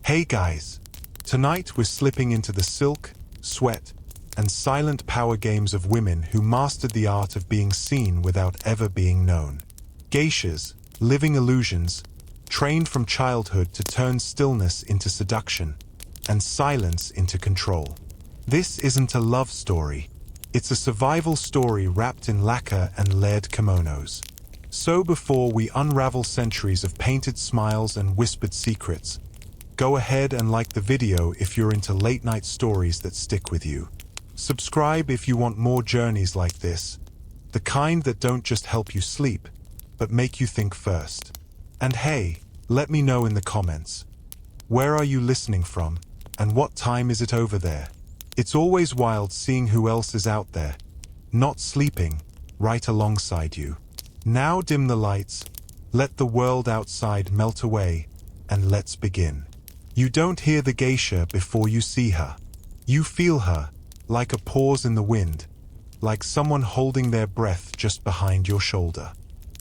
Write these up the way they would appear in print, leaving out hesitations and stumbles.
Hey guys! Tonight we're slipping into the silk, sweat, and silent power games of women who mastered the art of being seen without ever being known. Geishas, living illusions, trained from childhood to turn stillness into seduction, and silence into control. This isn't a love story. It's a survival story wrapped in lacquer and layered kimonos. So before we unravel centuries of painted smiles and whispered secrets, go ahead and like the video if you're into late-night stories that stick with you. Subscribe if you want more journeys like this, the kind that don't just help you sleep, but make you think first. And hey, let me know in the comments. Where are you listening from, and what time is it over there? It's always wild seeing who else is out there, not sleeping, right alongside you. Now dim the lights, let the world outside melt away, and let's begin. You don't hear the geisha before you see her. You feel her, like a pause in the wind, like someone holding their breath just behind your shoulder.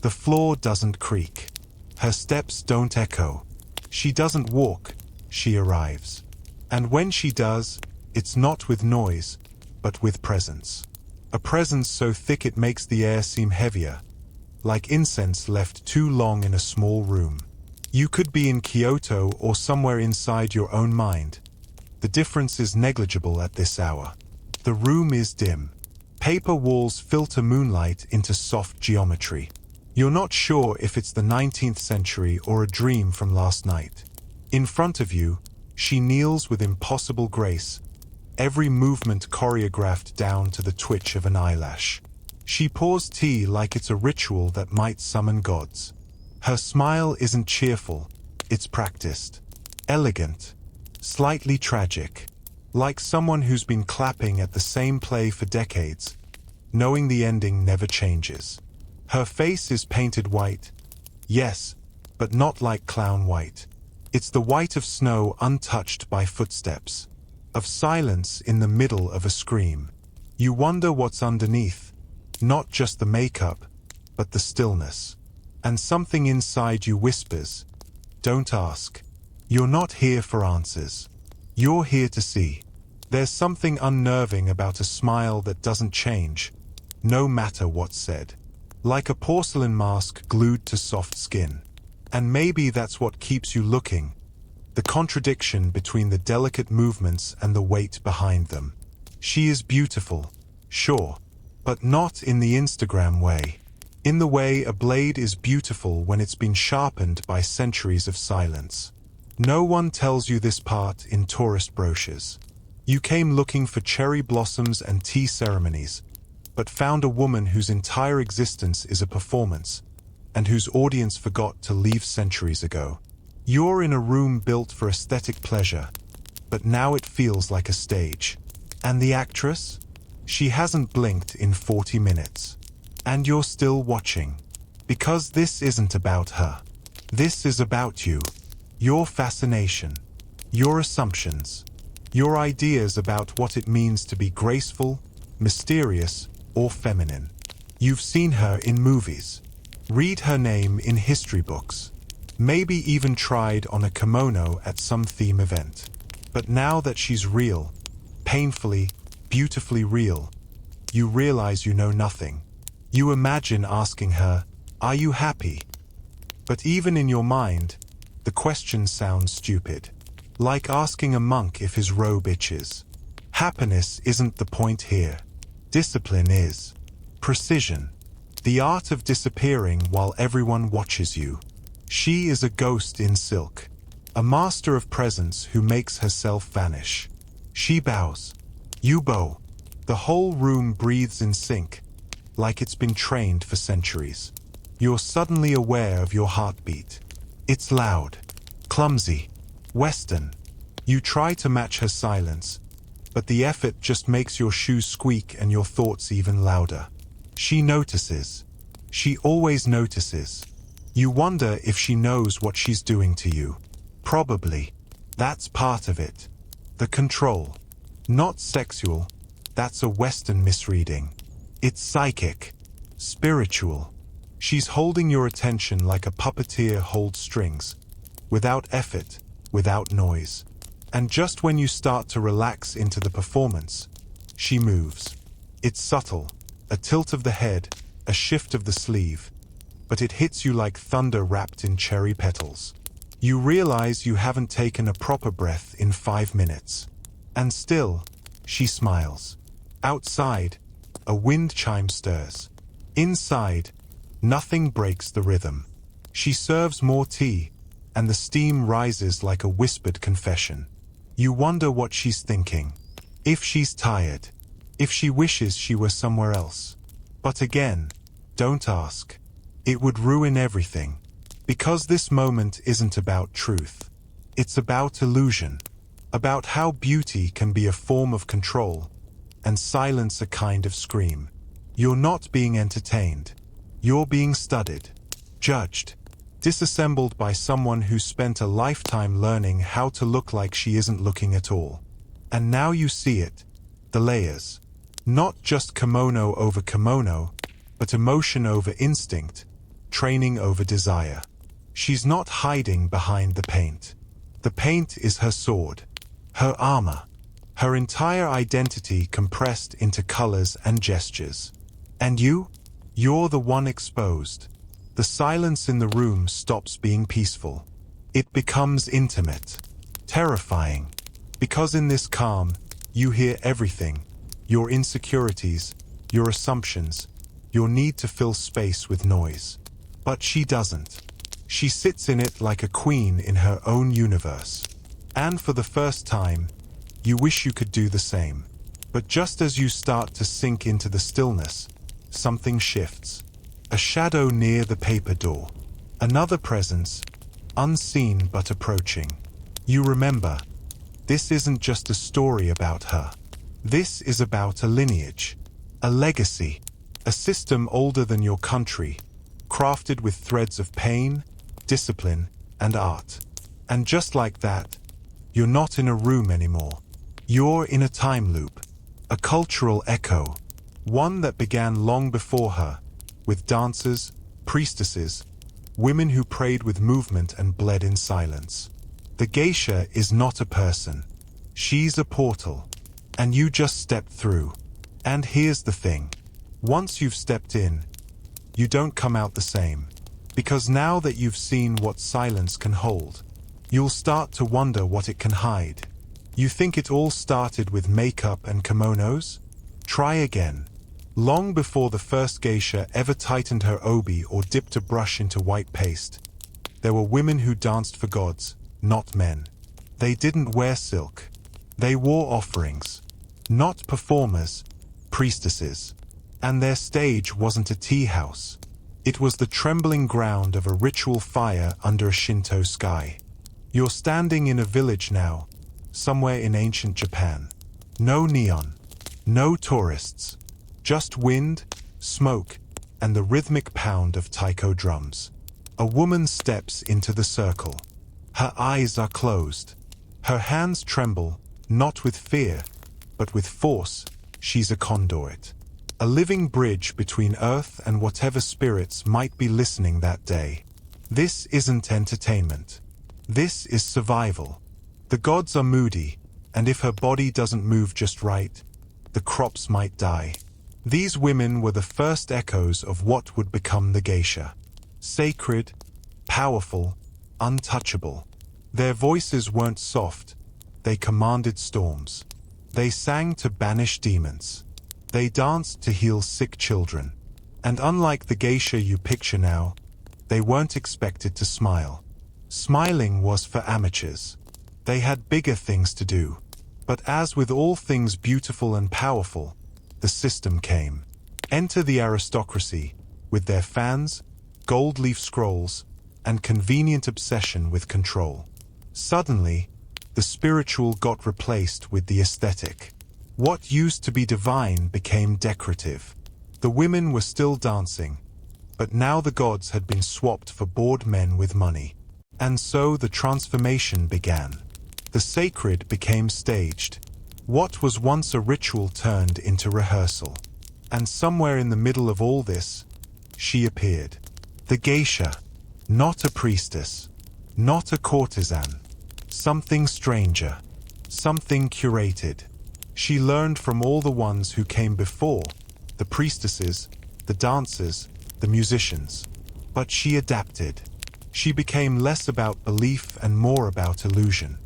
The floor doesn't creak. Her steps don't echo. She doesn't walk, she arrives. And when she does, it's not with noise, but with presence. A presence so thick it makes the air seem heavier, like incense left too long in a small room. You could be in Kyoto or somewhere inside your own mind. The difference is negligible at this hour. The room is dim. Paper walls filter moonlight into soft geometry. You're not sure if it's the 19th century or a dream from last night. In front of you, she kneels with impossible grace, every movement choreographed down to the twitch of an eyelash. She pours tea like it's a ritual that might summon gods. Her smile isn't cheerful, it's practiced, elegant, slightly tragic, like someone who's been clapping at the same play for decades, knowing the ending never changes. Her face is painted white, yes, but not like clown white. It's the white of snow untouched by footsteps, of silence in the middle of a scream. You wonder what's underneath, not just the makeup, but the stillness. And something inside you whispers, don't ask. You're not here for answers. You're here to see. There's something unnerving about a smile that doesn't change, no matter what's said. Like a porcelain mask glued to soft skin. And maybe that's what keeps you looking. The contradiction between the delicate movements and the weight behind them. She is beautiful, sure, but not in the Instagram way. In the way a blade is beautiful when it's been sharpened by centuries of silence. No one tells you this part in tourist brochures. You came looking for cherry blossoms and tea ceremonies, but found a woman whose entire existence is a performance, and whose audience forgot to leave centuries ago. You're in a room built for aesthetic pleasure, but now it feels like a stage. And the actress? She hasn't blinked in 40 minutes. And you're still watching. Because this isn't about her. This is about you. Your fascination. Your assumptions. Your ideas about what it means to be graceful, mysterious, or feminine. You've seen her in movies. Read her name in history books. Maybe even tried on a kimono at some theme event. But now that she's real, painfully, beautifully real, you realize you know nothing. You imagine asking her, are you happy? But even in your mind, the question sounds stupid. Like asking a monk if his robe itches. Happiness isn't the point here. Discipline is. Precision. The art of disappearing while everyone watches you. She is a ghost in silk. A master of presence who makes herself vanish. She bows. You bow. The whole room breathes in sync, like it's been trained for centuries. You're suddenly aware of your heartbeat. It's loud, clumsy, Western. You try to match her silence, but the effort just makes your shoes squeak and your thoughts even louder. She notices. She always notices. You wonder if she knows what she's doing to you. Probably. That's part of it. The control. Not sexual. That's a Western misreading. It's psychic. Spiritual. She's holding your attention like a puppeteer holds strings. Without effort, without noise. And just when you start to relax into the performance, she moves. It's subtle, a tilt of the head, a shift of the sleeve, but it hits you like thunder wrapped in cherry petals. You realize you haven't taken a proper breath in 5 minutes. And still, she smiles. Outside, a wind chime stirs. Inside, nothing breaks the rhythm. She serves more tea, and the steam rises like a whispered confession. You wonder what she's thinking. If she's tired. If she wishes she were somewhere else. But again, don't ask. It would ruin everything. Because this moment isn't about truth. It's about illusion. About how beauty can be a form of control, and silence a kind of scream. You're not being entertained. You're being studied, judged, disassembled by someone who spent a lifetime learning how to look like she isn't looking at all. And now you see it, the layers. Not just kimono over kimono, but emotion over instinct, training over desire. She's not hiding behind the paint. The paint is her sword, her armor, her entire identity compressed into colors and gestures. And you're the one exposed. The silence in the room stops being peaceful. It becomes intimate, terrifying, because in this calm, you hear everything, your insecurities, your assumptions, your need to fill space with noise. But she doesn't. She sits in it like a queen in her own universe. And for the first time, you wish you could do the same. But just as you start to sink into the stillness, something shifts. A shadow near the paper door. Another presence, unseen but approaching. You remember, this isn't just a story about her. This is about a lineage, a legacy, a system older than your country, crafted with threads of pain, discipline, and art. And just like that, you're not in a room anymore. You're in a time loop, a cultural echo, one that began long before her, with dancers, priestesses, women who prayed with movement and bled in silence. The geisha is not a person. She's a portal, and you just stepped through. And here's the thing. Once you've stepped in, you don't come out the same. Because now that you've seen what silence can hold, you'll start to wonder what it can hide. You think it all started with makeup and kimonos? Try again. Long before the first geisha ever tightened her obi or dipped a brush into white paste, there were women who danced for gods, not men. They didn't wear silk. They wore offerings. Not performers, priestesses. And their stage wasn't a tea house. It was the trembling ground of a ritual fire under a Shinto sky. You're standing in a village now, somewhere in ancient Japan. No neon, no tourists, just wind, smoke, and the rhythmic pound of taiko drums. A woman steps into the circle. Her eyes are closed. Her hands tremble, not with fear, but with force. She's a conduit. A living bridge between earth and whatever spirits might be listening that day. This isn't entertainment. This is survival. The gods are moody, and if her body doesn't move just right, the crops might die. These women were the first echoes of what would become the geisha. Sacred, powerful, untouchable. Their voices weren't soft. They commanded storms. They sang to banish demons. They danced to heal sick children. And unlike the geisha you picture now, they weren't expected to smile. Smiling was for amateurs. They had bigger things to do. But as with all things beautiful and powerful, the system came. Enter the aristocracy, with their fans, gold leaf scrolls, and convenient obsession with control. Suddenly, the spiritual got replaced with the aesthetic. What used to be divine became decorative. The women were still dancing, but now the gods had been swapped for bored men with money. And so the transformation began. The sacred became staged. What was once a ritual turned into rehearsal. And somewhere in the middle of all this, she appeared. The geisha, not a priestess, not a courtesan, Something stranger. Something curated. She learned from all the ones who came before, the priestesses, the dancers, the musicians. But she adapted. She became less about belief and more about illusion.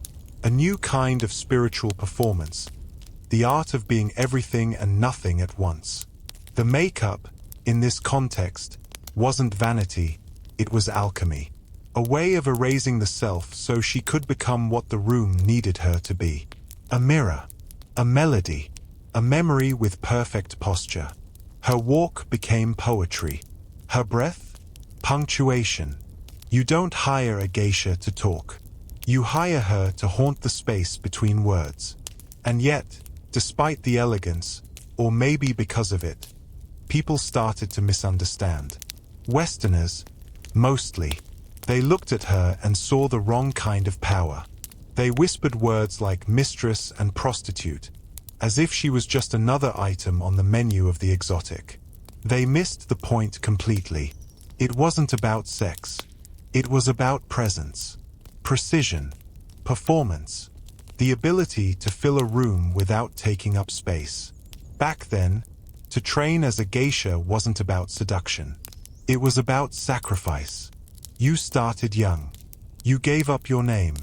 A new kind of spiritual performance. The art of being everything and nothing at once. The makeup, in this context, wasn't vanity, it was alchemy. A way of erasing the self so she could become what the room needed her to be. A mirror. A melody. A memory with perfect posture. Her walk became poetry. Her breath? Punctuation. You don't hire a geisha to talk. You hire her to haunt the space between words. And yet, despite the elegance, or maybe because of it, people started to misunderstand. Westerners, mostly. They looked at her and saw the wrong kind of power. They whispered words like mistress and prostitute, as if she was just another item on the menu of the exotic. They missed the point completely. It wasn't about sex. It was about presence, precision, performance, the ability to fill a room without taking up space. Back then, to train as a geisha wasn't about seduction. It was about sacrifice. You started young. You gave up your name,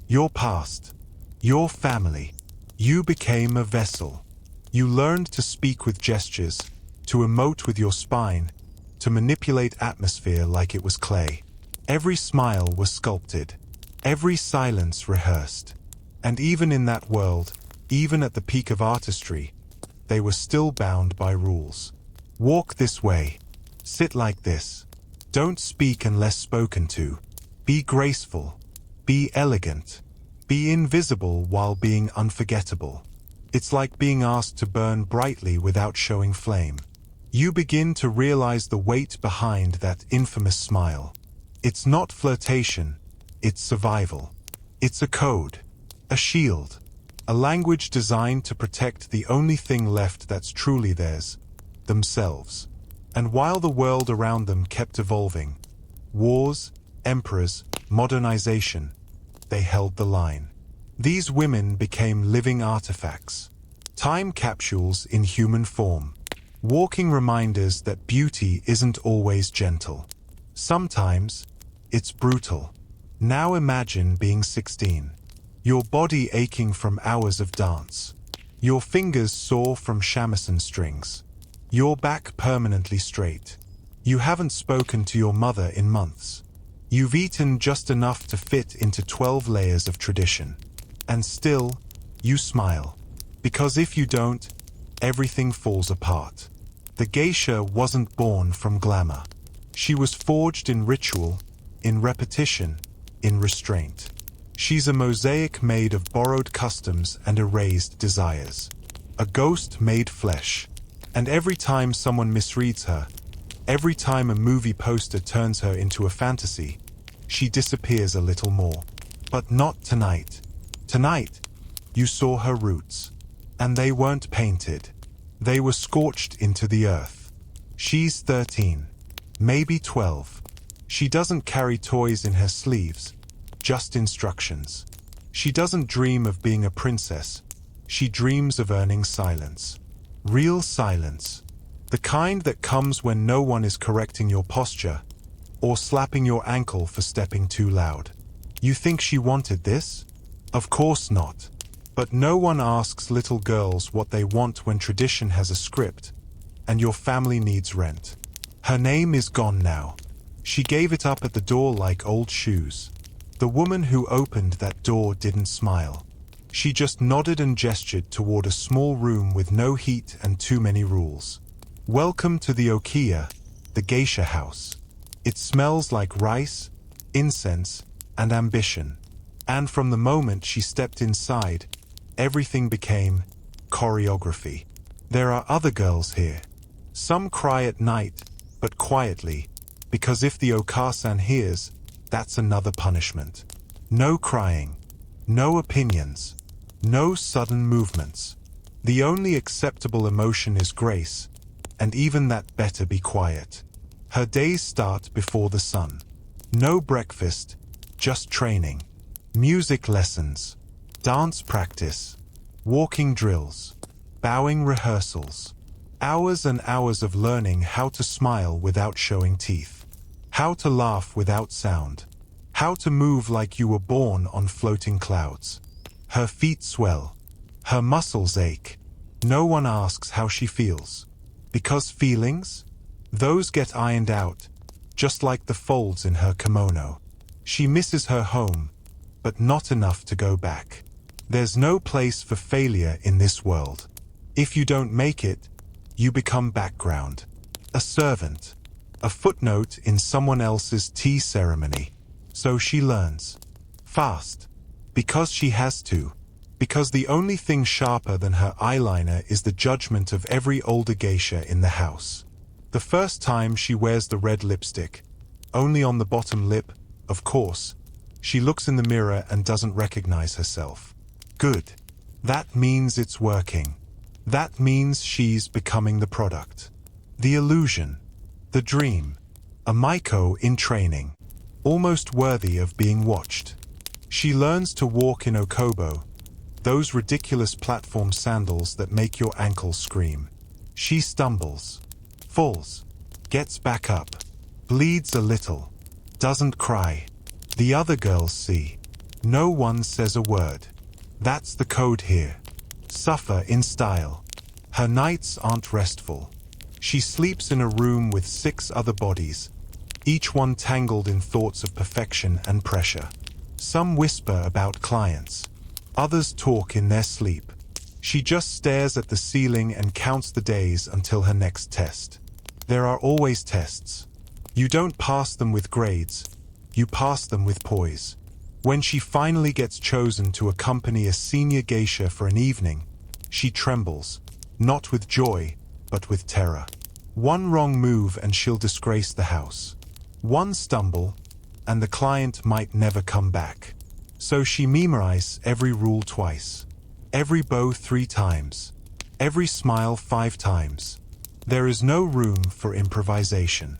your past, your family. You became a vessel. You learned to speak with gestures, to emote with your spine, to manipulate atmosphere like it was clay. Every smile was sculpted, every silence rehearsed. And even in that world, even at the peak of artistry, they were still bound by rules. Walk this way. Sit like this. Don't speak unless spoken to. Be graceful. Be elegant. Be invisible while being unforgettable. It's like being asked to burn brightly without showing flame. You begin to realize the weight behind that infamous smile. It's not flirtation, it's survival. It's a code, a shield, a language designed to protect the only thing left that's truly theirs, themselves. And while the world around them kept evolving, wars, emperors, modernization, they held the line. These women became living artifacts, time capsules in human form, walking reminders that beauty isn't always gentle. Sometimes, it's brutal. Now imagine being 16. Your body aching from hours of dance. Your fingers sore from shamisen strings. Your back permanently straight. You haven't spoken to your mother in months. You've eaten just enough to fit into 12 layers of tradition. And still, you smile. Because if you don't, everything falls apart. The geisha wasn't born from glamour. She was forged in ritual, in repetition, in restraint. She's a mosaic made of borrowed customs and erased desires. A ghost made flesh. And every time someone misreads her, every time a movie poster turns her into a fantasy, she disappears a little more. But not tonight. Tonight, you saw her roots. And they weren't painted. They were scorched into the earth. She's 13, maybe 12. She doesn't carry toys in her sleeves, just instructions. She doesn't dream of being a princess. She dreams of earning silence. Real silence. The kind that comes when no one is correcting your posture or slapping your ankle for stepping too loud. You think she wanted this? Of course not. But no one asks little girls what they want when tradition has a script and your family needs rent. Her name is gone now. She gave it up at the door like old shoes. The woman who opened that door didn't smile. She just nodded and gestured toward a small room with no heat and too many rules. Welcome to the Okiya, the geisha house. It smells like rice, incense, and ambition. And from the moment she stepped inside, everything became choreography. There are other girls here. Some cry at night, but quietly, because if the Okasan hears, that's another punishment. No crying, no opinions, no sudden movements. The only acceptable emotion is grace, and even that better be quiet. Her days start before the sun. No breakfast, just training. Music lessons, dance practice, walking drills, bowing rehearsals. Hours and hours of learning how to smile without showing teeth, how to laugh without sound, how to move like you were born on floating clouds. Her feet swell, her muscles ache. No one asks how she feels. Because feelings? Those get ironed out, just like the folds in her kimono. She misses her home, but not enough to go back. There's no place for failure in this world. If you don't make it, you become background, a servant, a footnote in someone else's tea ceremony. So she learns. Fast. Because she has to. Because the only thing sharper than her eyeliner is the judgment of every older geisha in the house. The first time she wears the red lipstick, only on the bottom lip, of course, she looks in the mirror and doesn't recognize herself. Good. That means it's working. That means she's becoming the product. The illusion. The dream. A Maiko in training. Almost worthy of being watched. She learns to walk in okobo, those ridiculous platform sandals that make your ankles scream. She stumbles, falls, gets back up, bleeds a little, doesn't cry. The other girls see. No one says a word. That's the code here. Suffer in style. Her nights aren't restful. She sleeps in a room with 6 other bodies, each one tangled in thoughts of perfection and pressure. Some whisper about clients. Others talk in their sleep. She just stares at the ceiling and counts the days until her next test. There are always tests. You don't pass them with grades. You pass them with poise. When she finally gets chosen to accompany a senior geisha for an evening, she trembles, not with joy, but with terror. One wrong move and she'll disgrace the house. One stumble, and the client might never come back. So she memorizes every rule twice, every bow 3 times, every smile 5 times. There is no room for improvisation.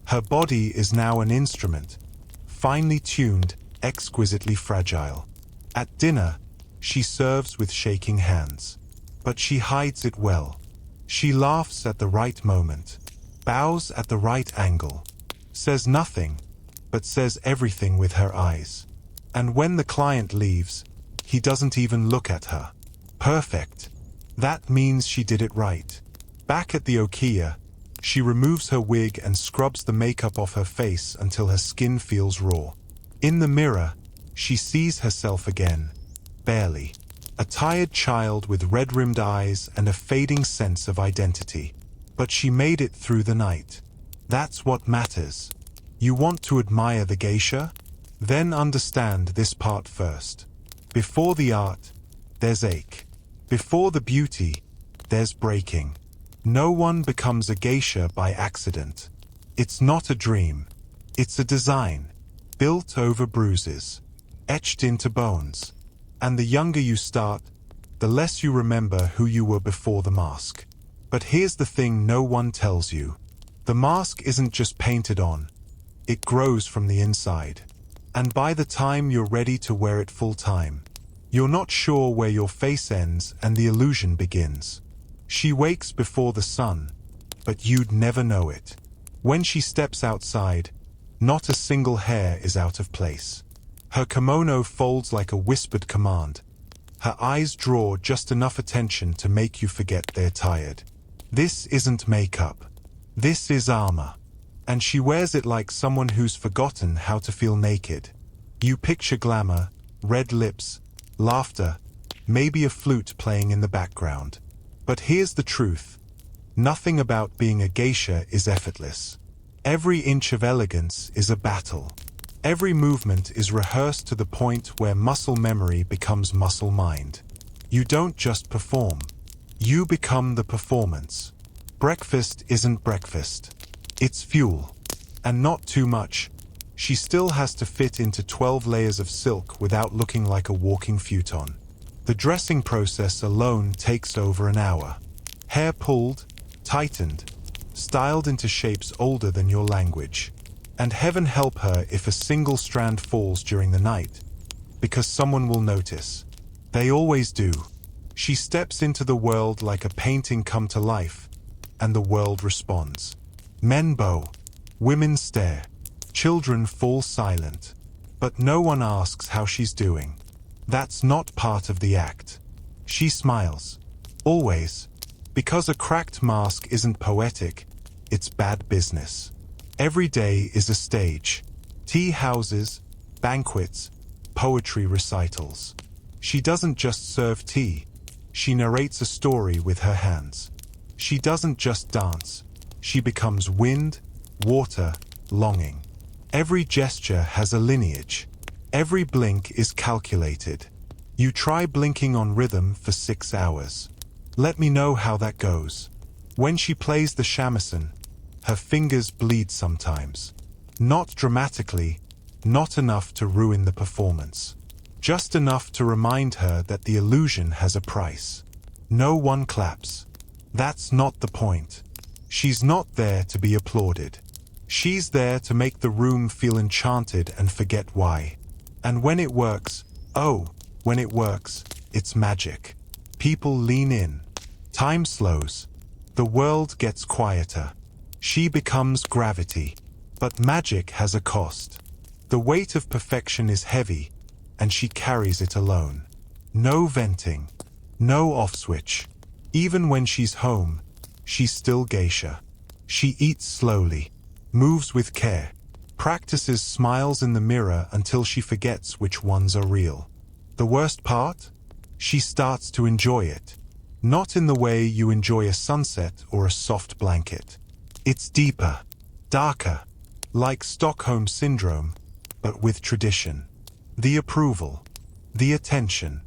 Her body is now an instrument, finely tuned, exquisitely fragile. At dinner, she serves with shaking hands. But she hides it well. She laughs at the right moment, bows at the right angle, says nothing, but says everything with her eyes. And when the client leaves, he doesn't even look at her. Perfect. That means she did it right. Back at the Okiya, she removes her wig and scrubs the makeup off her face until her skin feels raw. In the mirror, she sees herself again, barely. A tired child with red-rimmed eyes and a fading sense of identity. But she made it through the night. That's what matters. You want to admire the geisha? Then understand this part first. Before the art, there's ache. Before the beauty, there's breaking. No one becomes a geisha by accident. It's not a dream. It's a design, built over bruises, etched into bones. And the younger you start, the less you remember who you were before the mask. But here's the thing no one tells you. The mask isn't just painted on. It grows from the inside. And by the time you're ready to wear it full time, you're not sure where your face ends and the illusion begins. She wakes before the sun, but you'd never know it. When she steps outside, not a single hair is out of place. Her kimono folds like a whispered command. Her eyes draw just enough attention to make you forget they're tired. This isn't makeup. This is armor. And she wears it like someone who's forgotten how to feel naked. You picture glamour, red lips, laughter, maybe a flute playing in the background. But here's the truth. Nothing about being a geisha is effortless. Every inch of elegance is a battle. Every movement is rehearsed to the point where muscle memory becomes muscle mind. You don't just perform. You become the performance. Breakfast isn't breakfast. It's fuel. And not too much. She still has to fit into 12 layers of silk without looking like a walking futon. The dressing process alone takes over an hour. Hair pulled, tightened, styled into shapes older than your language. And heaven help her if a single strand falls during the night. because someone will notice. They always do. She steps into the world like a painting come to life, and the world responds. Men bow, women stare, children fall silent. But no one asks how she's doing. That's not part of the act. She smiles. Always. Because a cracked mask isn't poetic, it's bad business. Every day is a stage. Tea houses, banquets, poetry recitals. She doesn't just serve tea. She narrates a story with her hands. She doesn't just dance. She becomes wind, water, longing. Every gesture has a lineage. Every blink is calculated. You try blinking on rhythm for 6 hours. Let me know how that goes. When she plays the shamisen, her fingers bleed sometimes. Not dramatically, not enough to ruin the performance. Just enough to remind her that the illusion has a price. No one claps. That's not the point. She's not there to be applauded. She's there to make the room feel enchanted and forget why. And when it works, when it works, it's magic. People lean in. Time slows. The world gets quieter. She becomes gravity. But magic has a cost. The weight of perfection is heavy, and she carries it alone. No venting. No off switch. Even when she's home, she's still geisha. She eats slowly, moves with care, practices smiles in the mirror until she forgets which ones are real. The worst part? She starts to enjoy it. Not in the way you enjoy a sunset or a soft blanket. It's deeper, darker, like Stockholm Syndrome, but with tradition. The approval, the attention,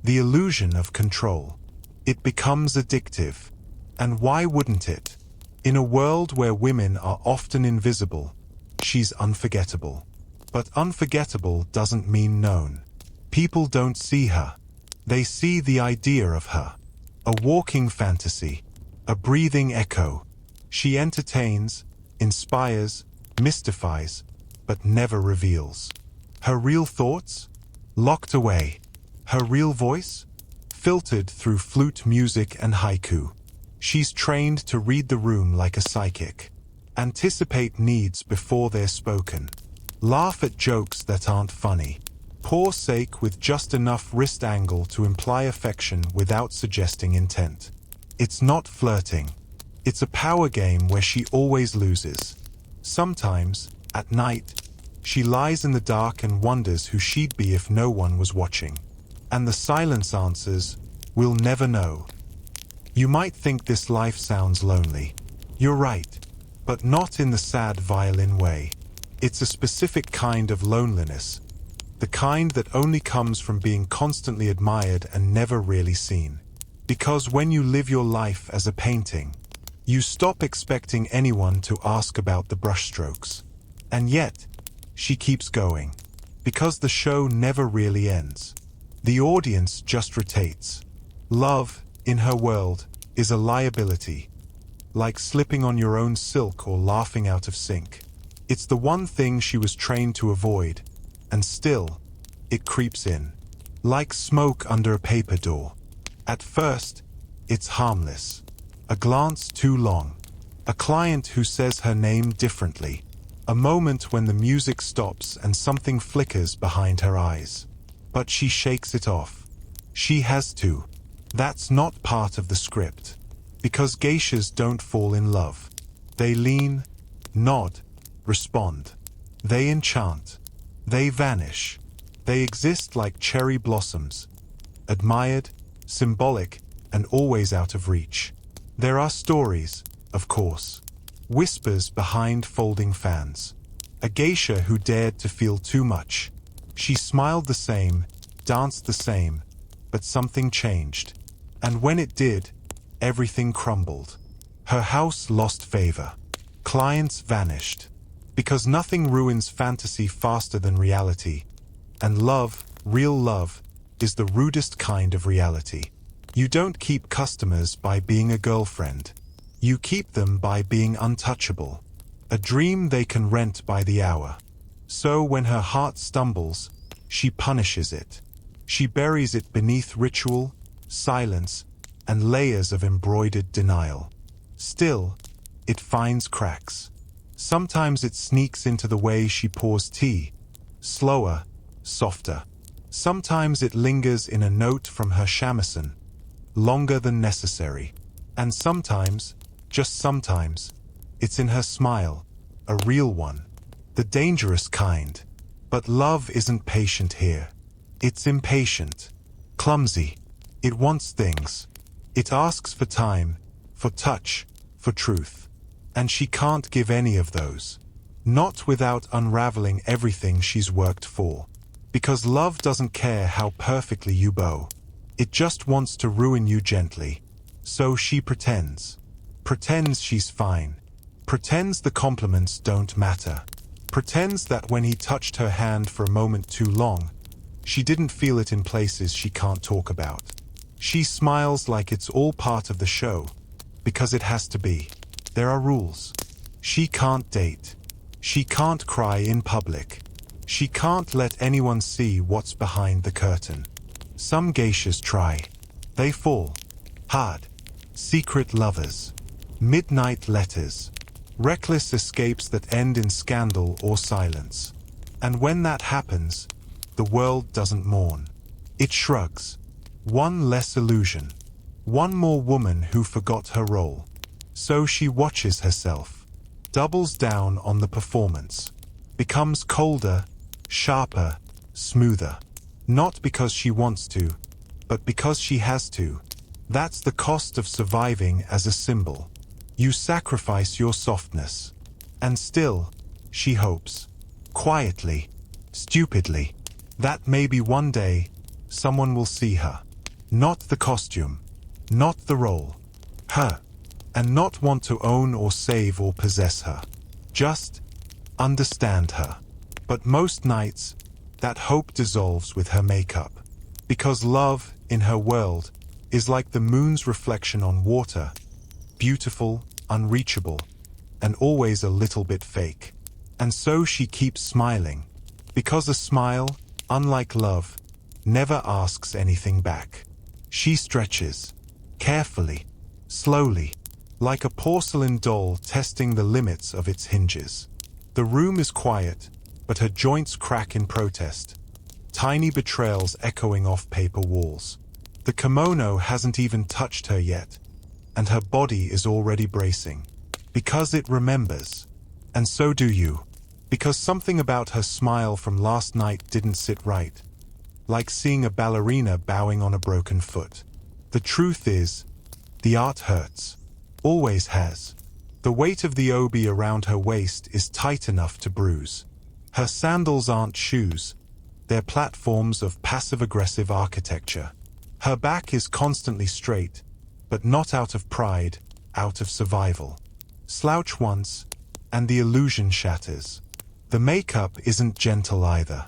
the illusion of control. It becomes addictive. And why wouldn't it? In a world where women are often invisible, she's unforgettable. But unforgettable doesn't mean known. People don't see her. They see the idea of her. A walking fantasy, a breathing echo. She entertains, inspires, mystifies, but never reveals. Her real thoughts? Locked away. Her real voice? Filtered through flute music and haiku. She's trained to read the room like a psychic. Anticipate needs before they're spoken. Laugh at jokes that aren't funny. Pour sake with just enough wrist angle to imply affection without suggesting intent. It's not flirting. It's a power game where she always loses. Sometimes, at night, she lies in the dark and wonders who she'd be if no one was watching. And the silence answers, we'll never know. You might think this life sounds lonely. You're right, but not in the sad violin way. It's a specific kind of loneliness. The kind that only comes from being constantly admired and never really seen. Because when you live your life as a painting, you stop expecting anyone to ask about the brushstrokes. And yet, she keeps going. Because the show never really ends. The audience just rotates. Love, in her world, is a liability. Like slipping on your own silk or laughing out of sync. It's the one thing she was trained to avoid. And still, it creeps in. Like smoke under a paper door. At first, it's harmless. A glance too long. A client who says her name differently. A moment when the music stops and something flickers behind her eyes. But she shakes it off. She has to. That's not part of the script. Because geishas don't fall in love. They lean, nod, respond. They enchant. They vanish. They exist like cherry blossoms. Admired, symbolic, and always out of reach. There are stories, of course. Whispers behind folding fans. A geisha who dared to feel too much. She smiled the same, danced the same, but something changed. And when it did, everything crumbled. Her house lost favor. Clients vanished. Because nothing ruins fantasy faster than reality. And love, real love, is the rudest kind of reality. You don't keep customers by being a girlfriend. You keep them by being untouchable. A dream they can rent by the hour. So when her heart stumbles, she punishes it. She buries it beneath ritual, silence, and layers of embroidered denial. Still, it finds cracks. Sometimes it sneaks into the way she pours tea, slower, softer. Sometimes it lingers in a note from her shamisen, longer than necessary. And sometimes, just sometimes, it's in her smile, a real one, the dangerous kind. But love isn't patient here. It's impatient, clumsy. It wants things. It asks for time, for touch, for truth. And she can't give any of those. Not without unraveling everything she's worked for. Because love doesn't care how perfectly you bow. It just wants to ruin you gently. So she pretends. Pretends she's fine. Pretends the compliments don't matter. Pretends that when he touched her hand for a moment too long, she didn't feel it in places she can't talk about. She smiles like it's all part of the show, because it has to be. There are rules. She can't date. She can't cry in public. She can't let anyone see what's behind the curtain. Some geishas try. They fall. Hard. Secret lovers. Midnight letters. Reckless escapes that end in scandal or silence. And when that happens, the world doesn't mourn. It shrugs. One less illusion. One more woman who forgot her role. So she watches herself. Doubles down on the performance. Becomes colder, sharper, smoother. Not because she wants to, but because she has to. That's the cost of surviving as a symbol. You sacrifice your softness. And still, she hopes. Quietly, stupidly, that maybe one day, someone will see her. Not the costume. Not the role. Her. And not want to own or save or possess her. Just understand her. But most nights, that hope dissolves with her makeup. Because love, in her world, is like the moon's reflection on water. Beautiful, unreachable, and always a little bit fake. And so she keeps smiling. Because a smile, unlike love, never asks anything back. She stretches. Carefully. Slowly. Like a porcelain doll testing the limits of its hinges. The room is quiet, but her joints crack in protest. Tiny betrayals echoing off paper walls. The kimono hasn't even touched her yet, and her body is already bracing. Because it remembers. And so do you. Because something about her smile from last night didn't sit right. Like seeing a ballerina bowing on a broken foot. The truth is, the art hurts. Always has. The weight of the obi around her waist is tight enough to bruise. Her sandals aren't shoes. They're platforms of passive-aggressive architecture. Her back is constantly straight, but not out of pride, out of survival. Slouch once, and the illusion shatters. The makeup isn't gentle either.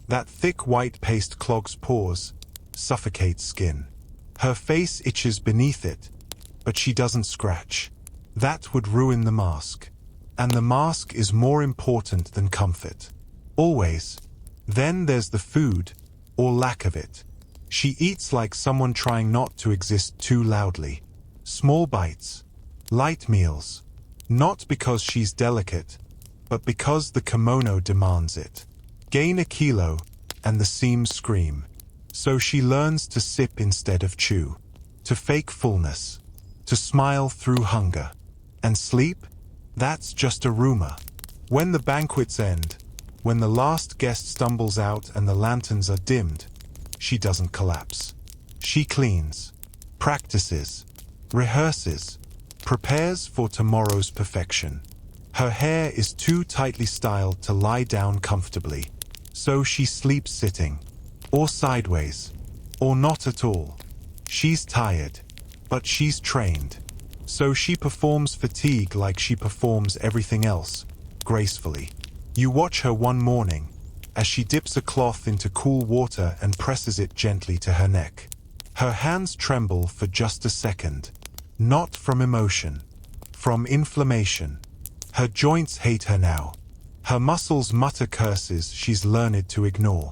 That thick white paste clogs pores, suffocates skin. Her face itches beneath it, but she doesn't scratch. That would ruin the mask. And the mask is more important than comfort. Always. Then there's the food, or lack of it. She eats like someone trying not to exist too loudly. Small bites. Light meals. Not because she's delicate, but because the kimono demands it. Gain a kilo, and the seams scream. So she learns to sip instead of chew. To fake fullness. To smile through hunger. And sleep? That's just a rumor. When the banquets end, when the last guest stumbles out and the lanterns are dimmed, she doesn't collapse. She cleans, practices, rehearses, prepares for tomorrow's perfection. Her hair is too tightly styled to lie down comfortably, so she sleeps sitting, or sideways, or not at all. She's tired, but she's trained. So she performs fatigue like she performs everything else, gracefully. You watch her one morning, as she dips a cloth into cool water and presses it gently to her neck. Her hands tremble for just a second, not from emotion, from inflammation. Her joints hate her now. Her muscles mutter curses she's learned to ignore.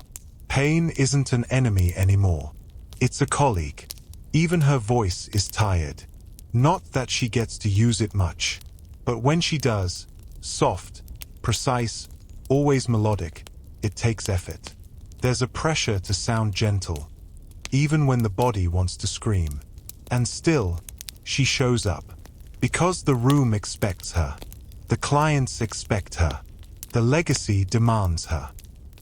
Pain isn't an enemy anymore. It's a colleague. Even her voice is tired. Not that she gets to use it much, but when she does, soft, precise, always melodic, it takes effort. There's a pressure to sound gentle, even when the body wants to scream. And still, she shows up. Because the room expects her. The clients expect her. The legacy demands her.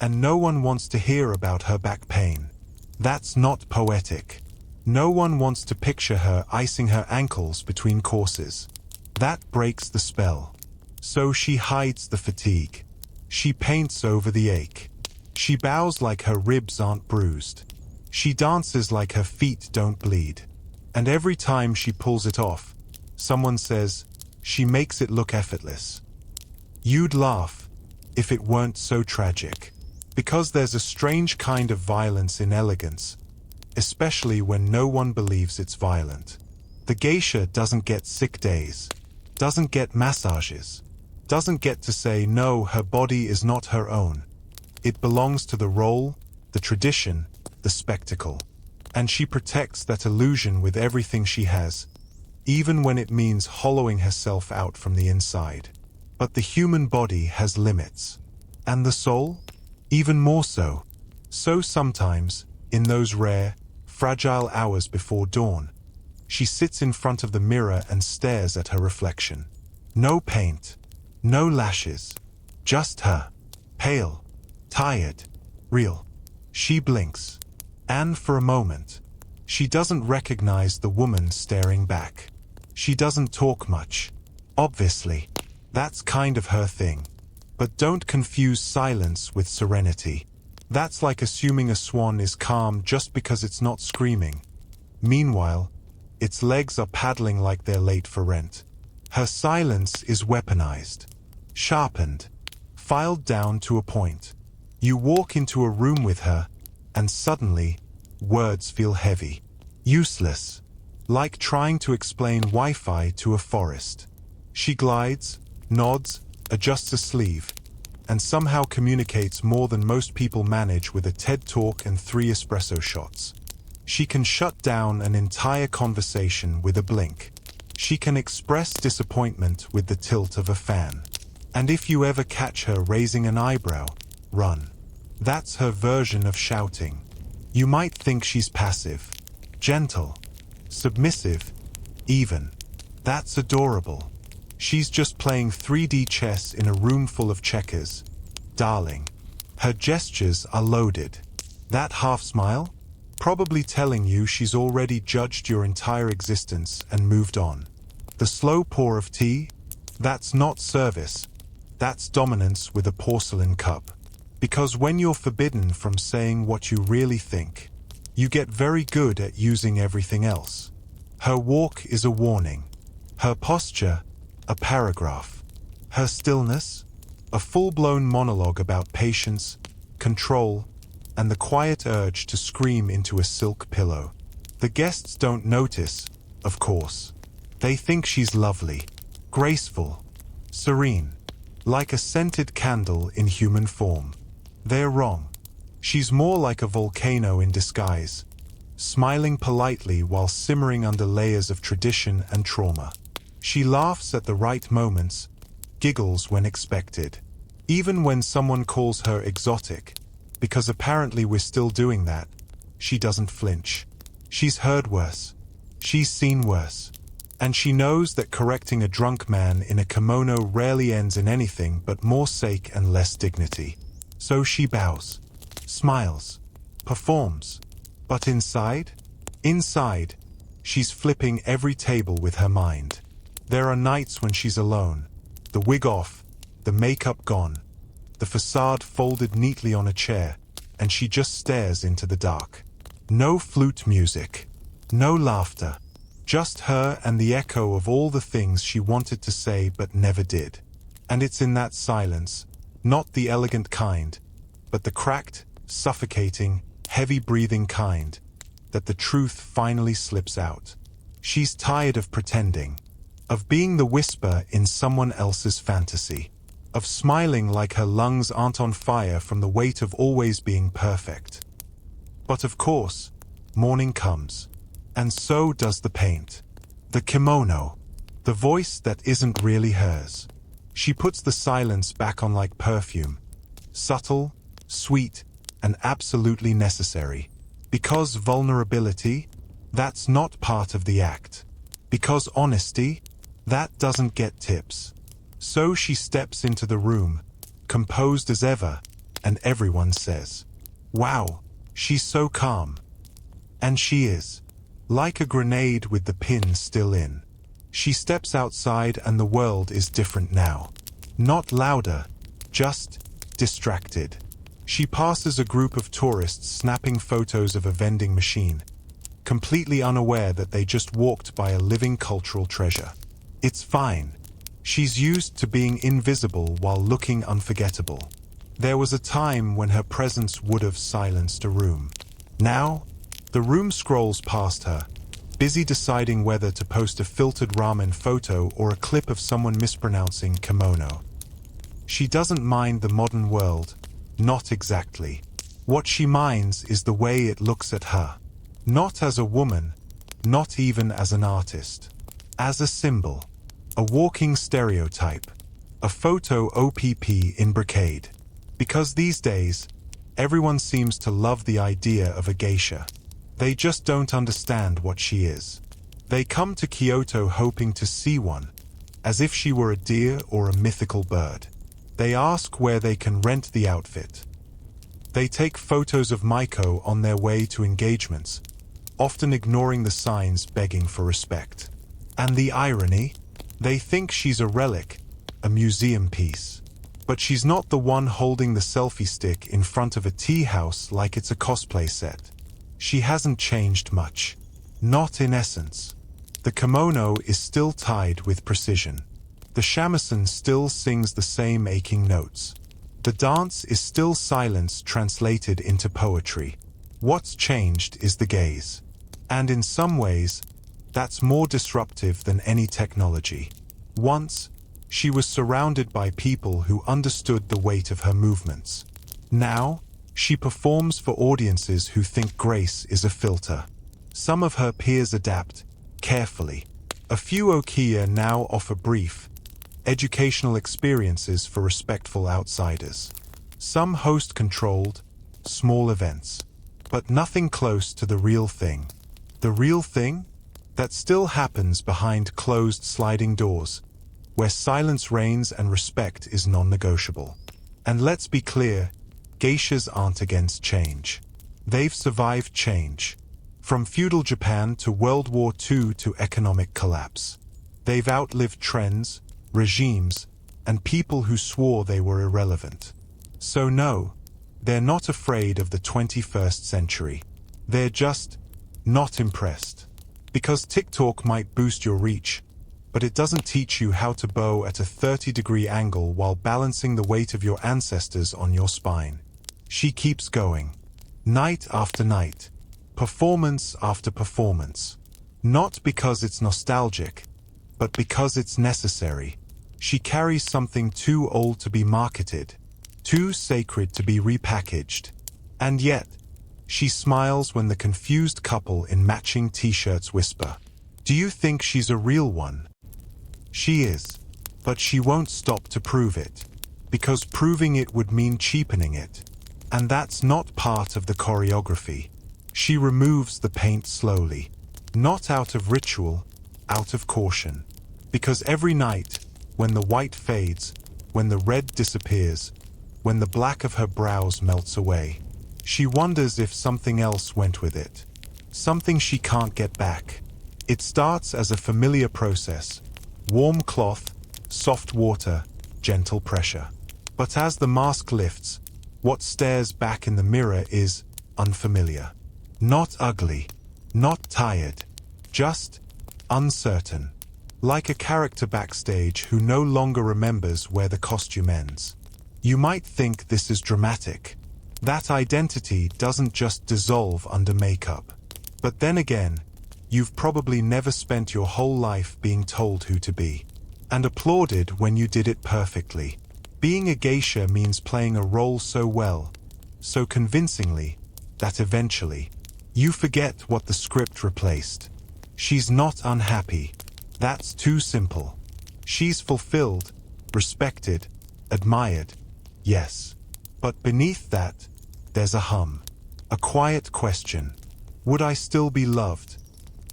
And no one wants to hear about her back pain. That's not poetic. No one wants to picture her icing her ankles between courses. That breaks the spell. So she hides the fatigue. She paints over the ache. She bows like her ribs aren't bruised. She dances like her feet don't bleed. And every time she pulls it off, someone says, she makes it look effortless. You'd laugh if it weren't so tragic. Because there's a strange kind of violence in elegance, especially when no one believes it's violent. The geisha doesn't get sick days, doesn't get massages, doesn't get to say no, her body is not her own. It belongs to the role, the tradition, the spectacle. And she protects that illusion with everything she has, even when it means hollowing herself out from the inside. But the human body has limits. And the soul? Even more so. So sometimes, in those rare, fragile hours before dawn, she sits in front of the mirror and stares at her reflection. No paint, no lashes, just her. Pale, tired, real. She blinks. And for a moment, she doesn't recognize the woman staring back. She doesn't talk much. Obviously, that's kind of her thing. But don't confuse silence with serenity. That's like assuming a swan is calm just because it's not screaming. Meanwhile, its legs are paddling like they're late for rent. Her silence is weaponized, sharpened, filed down to a point. You walk into a room with her, and suddenly, words feel heavy, useless, like trying to explain Wi-Fi to a forest. She glides, nods, adjusts a sleeve, and somehow communicates more than most people manage with a TED Talk and 3 espresso shots. She can shut down an entire conversation with a blink. She can express disappointment with the tilt of a fan. And if you ever catch her raising an eyebrow, run. That's her version of shouting. You might think she's passive, gentle, submissive, even. That's adorable. She's just playing 3D chess in a room full of checkers. Darling. Her gestures are loaded. That half smile? Probably telling you she's already judged your entire existence and moved on. The slow pour of tea? That's not service. That's dominance with a porcelain cup. Because when you're forbidden from saying what you really think, you get very good at using everything else. Her walk is a warning. Her posture, a paragraph. Her stillness, a full-blown monologue about patience, control, and the quiet urge to scream into a silk pillow. The guests don't notice, of course. They think she's lovely, graceful, serene, like a scented candle in human form. They're wrong. She's more like a volcano in disguise, smiling politely while simmering under layers of tradition and trauma. She laughs at the right moments, giggles when expected. Even when someone calls her exotic, because apparently we're still doing that, she doesn't flinch. She's heard worse. She's seen worse. And she knows that correcting a drunk man in a kimono rarely ends in anything but more sake and less dignity. So she bows, smiles, performs. But inside, she's flipping every table with her mind. There are nights when she's alone, the wig off, the makeup gone, the facade folded neatly on a chair, and she just stares into the dark. No flute music, no laughter, just her and the echo of all the things she wanted to say but never did. And it's in that silence, not the elegant kind, but the cracked, suffocating, heavy-breathing kind, that the truth finally slips out. She's tired of pretending, of being the whisper in someone else's fantasy, of smiling like her lungs aren't on fire from the weight of always being perfect. But of course, morning comes. And so does the paint. The kimono. The voice that isn't really hers. She puts the silence back on like perfume. Subtle, sweet, and absolutely necessary. Because vulnerability, that's not part of the act. Because honesty, that doesn't get tips. So she steps into the room, composed as ever, and everyone says, "Wow, she's so calm." And she is. Like a grenade with the pin still in. She steps outside and the world is different now. Not louder, just distracted. She passes a group of tourists snapping photos of a vending machine, completely unaware that they just walked by a living cultural treasure. It's fine. She's used to being invisible while looking unforgettable. There was a time when her presence would have silenced a room. Now, the room scrolls past her, busy deciding whether to post a filtered ramen photo or a clip of someone mispronouncing kimono. She doesn't mind the modern world, not exactly. What she minds is the way it looks at her. Not as a woman, not even as an artist. As a symbol. A walking stereotype. A photo OPP in brocade. Because these days, everyone seems to love the idea of a geisha. They just don't understand what she is. They come to Kyoto hoping to see one, as if she were a deer or a mythical bird. They ask where they can rent the outfit. They take photos of Maiko on their way to engagements, often ignoring the signs begging for respect. And the irony? They think she's a relic, a museum piece. But she's not the one holding the selfie stick in front of a tea house like it's a cosplay set. She hasn't changed much. Not in essence. The kimono is still tied with precision. The shamisen still sings the same aching notes. The dance is still silence translated into poetry. What's changed is the gaze. And in some ways, that's more disruptive than any technology. Once, she was surrounded by people who understood the weight of her movements. Now, she performs for audiences who think grace is a filter. Some of her peers adapt, carefully. A few okiya now offer brief, educational experiences for respectful outsiders. Some host controlled, small events. But nothing close to the real thing. The real thing? That still happens behind closed sliding doors, where silence reigns and respect is non-negotiable. And let's be clear, geishas aren't against change. They've survived change. From feudal Japan to World War II to economic collapse. They've outlived trends, regimes, and people who swore they were irrelevant. So no, they're not afraid of the 21st century. They're just not impressed. Because TikTok might boost your reach, but it doesn't teach you how to bow at a 30-degree angle while balancing the weight of your ancestors on your spine. She keeps going. Night after night. Performance after performance. Not because it's nostalgic, but because it's necessary. She carries something too old to be marketed, too sacred to be repackaged. And yet, she smiles when the confused couple in matching t-shirts whisper, "Do you think she's a real one?" She is, but she won't stop to prove it, because proving it would mean cheapening it. And that's not part of the choreography. She removes the paint slowly, not out of ritual, out of caution. Because every night, when the white fades, when the red disappears, when the black of her brows melts away, she wonders if something else went with it. Something she can't get back. It starts as a familiar process. Warm cloth, soft water, gentle pressure. But as the mask lifts, what stares back in the mirror is unfamiliar. Not ugly, not tired, just uncertain. Like a character backstage who no longer remembers where the costume ends. You might think this is dramatic. That identity doesn't just dissolve under makeup. But then again, you've probably never spent your whole life being told who to be. And applauded when you did it perfectly. Being a geisha means playing a role so well, so convincingly, that eventually, you forget what the script replaced. She's not unhappy. That's too simple. She's fulfilled, respected, admired, yes. But beneath that, there's a hum. A quiet question. Would I still be loved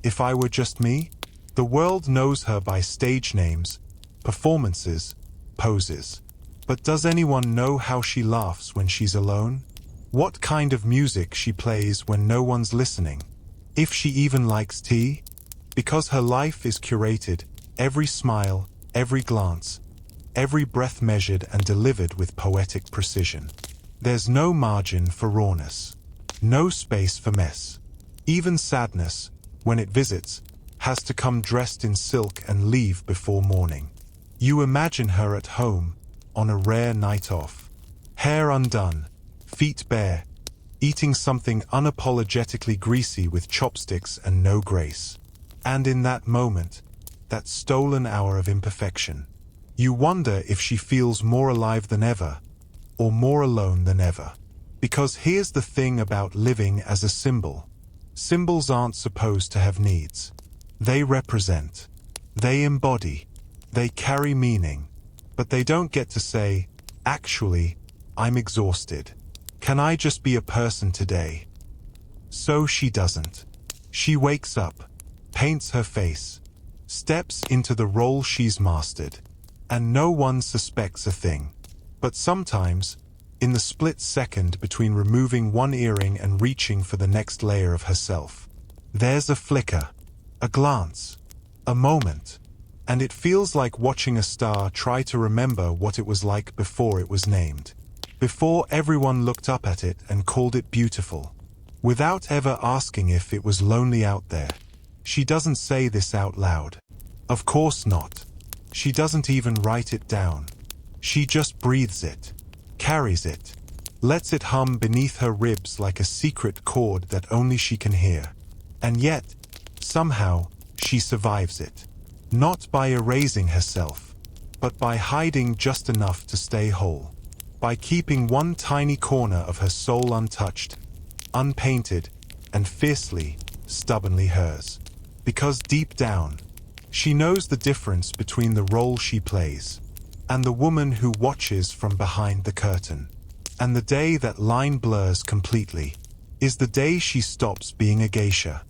if I were just me? The world knows her by stage names, performances, poses. But does anyone know how she laughs when she's alone? What kind of music she plays when no one's listening? If she even likes tea? Because her life is curated, every smile, every glance, every breath measured and delivered with poetic precision. There's no margin for rawness, no space for mess. Even sadness, when it visits, has to come dressed in silk and leave before morning. You imagine her at home, on a rare night off, hair undone, feet bare, eating something unapologetically greasy with chopsticks and no grace. And in that moment, that stolen hour of imperfection, you wonder if she feels more alive than ever, or more alone than ever. Because here's the thing about living as a symbol. Symbols aren't supposed to have needs. They represent. They embody. They carry meaning. But they don't get to say, actually, I'm exhausted. Can I just be a person today? So she doesn't. She wakes up, paints her face, steps into the role she's mastered, and no one suspects a thing. But sometimes, in the split second between removing one earring and reaching for the next layer of herself, there's a flicker, a glance, a moment, and it feels like watching a star try to remember what it was like before it was named, before everyone looked up at it and called it beautiful, without ever asking if it was lonely out there. She doesn't say this out loud. Of course not. She doesn't even write it down. She just breathes it, carries it, lets it hum beneath her ribs like a secret chord that only she can hear. And yet, somehow, she survives it. Not by erasing herself, but by hiding just enough to stay whole. By keeping one tiny corner of her soul untouched, unpainted, and fiercely, stubbornly hers. Because deep down, she knows the difference between the role she plays and the woman who watches from behind the curtain. And the day that line blurs completely is the day she stops being a geisha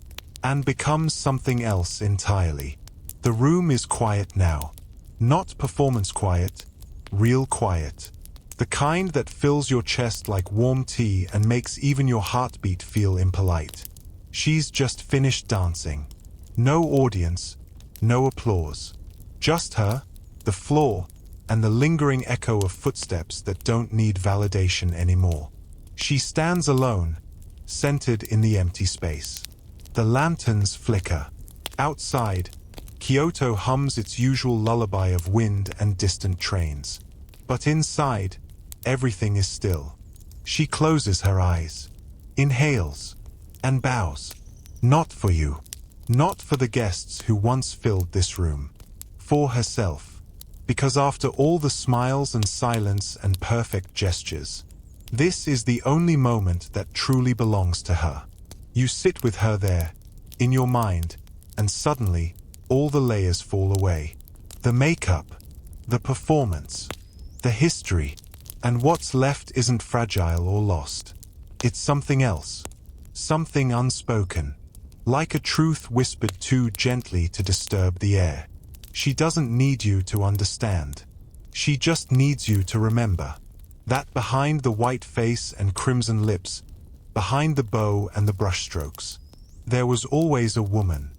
and becomes something else entirely. The room is quiet now. Not performance quiet, real quiet. The kind that fills your chest like warm tea and makes even your heartbeat feel impolite. She's just finished dancing. No audience, no applause. Just her, the floor, and the lingering echo of footsteps that don't need validation anymore. She stands alone, centered in the empty space. The lanterns flicker. Outside, Kyoto hums its usual lullaby of wind and distant trains. But inside, everything is still. She closes her eyes, inhales, and bows. Not for you. Not for the guests who once filled this room. For herself. Because after all the smiles and silence and perfect gestures, this is the only moment that truly belongs to her. You sit with her there, in your mind, and suddenly, all the layers fall away. The makeup, the performance, the history, and what's left isn't fragile or lost. It's something else, something unspoken, like a truth whispered too gently to disturb the air. She doesn't need you to understand. She just needs you to remember that behind the white face and crimson lips, behind the bow and the brushstrokes, there was always a woman,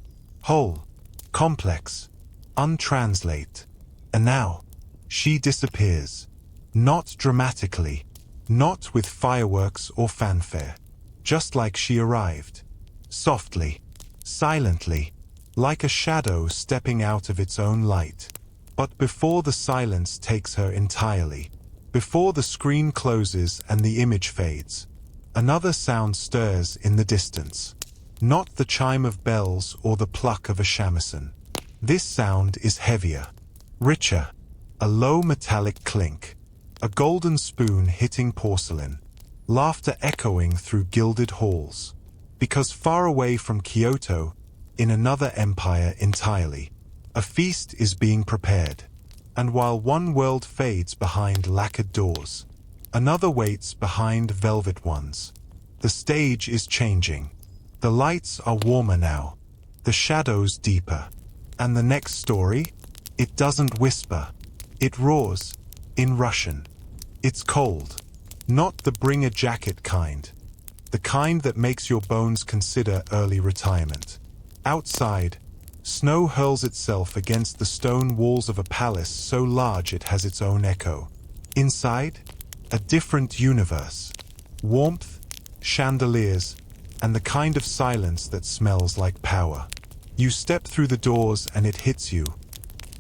whole, complex, untranslate. And now, she disappears. Not dramatically, not with fireworks or fanfare, just like she arrived. Softly, silently, like a shadow stepping out of its own light. But before the silence takes her entirely, before the screen closes and the image fades, another sound stirs in the distance. Not the chime of bells or the pluck of a shamisen. This sound is heavier, richer, a low metallic clink, a golden spoon hitting porcelain, laughter echoing through gilded halls. Because far away from Kyoto, in another empire entirely, a feast is being prepared. And while one world fades behind lacquered doors, another waits behind velvet ones. The stage is changing. The lights are warmer now, the shadows deeper. And the next story? It doesn't whisper. It roars, in Russian. It's cold. Not the bring a jacket kind. The kind that makes your bones consider early retirement. Outside, snow hurls itself against the stone walls of a palace so large it has its own echo. Inside, a different universe. Warmth, chandeliers, and the kind of silence that smells like power. You step through the doors and it hits you.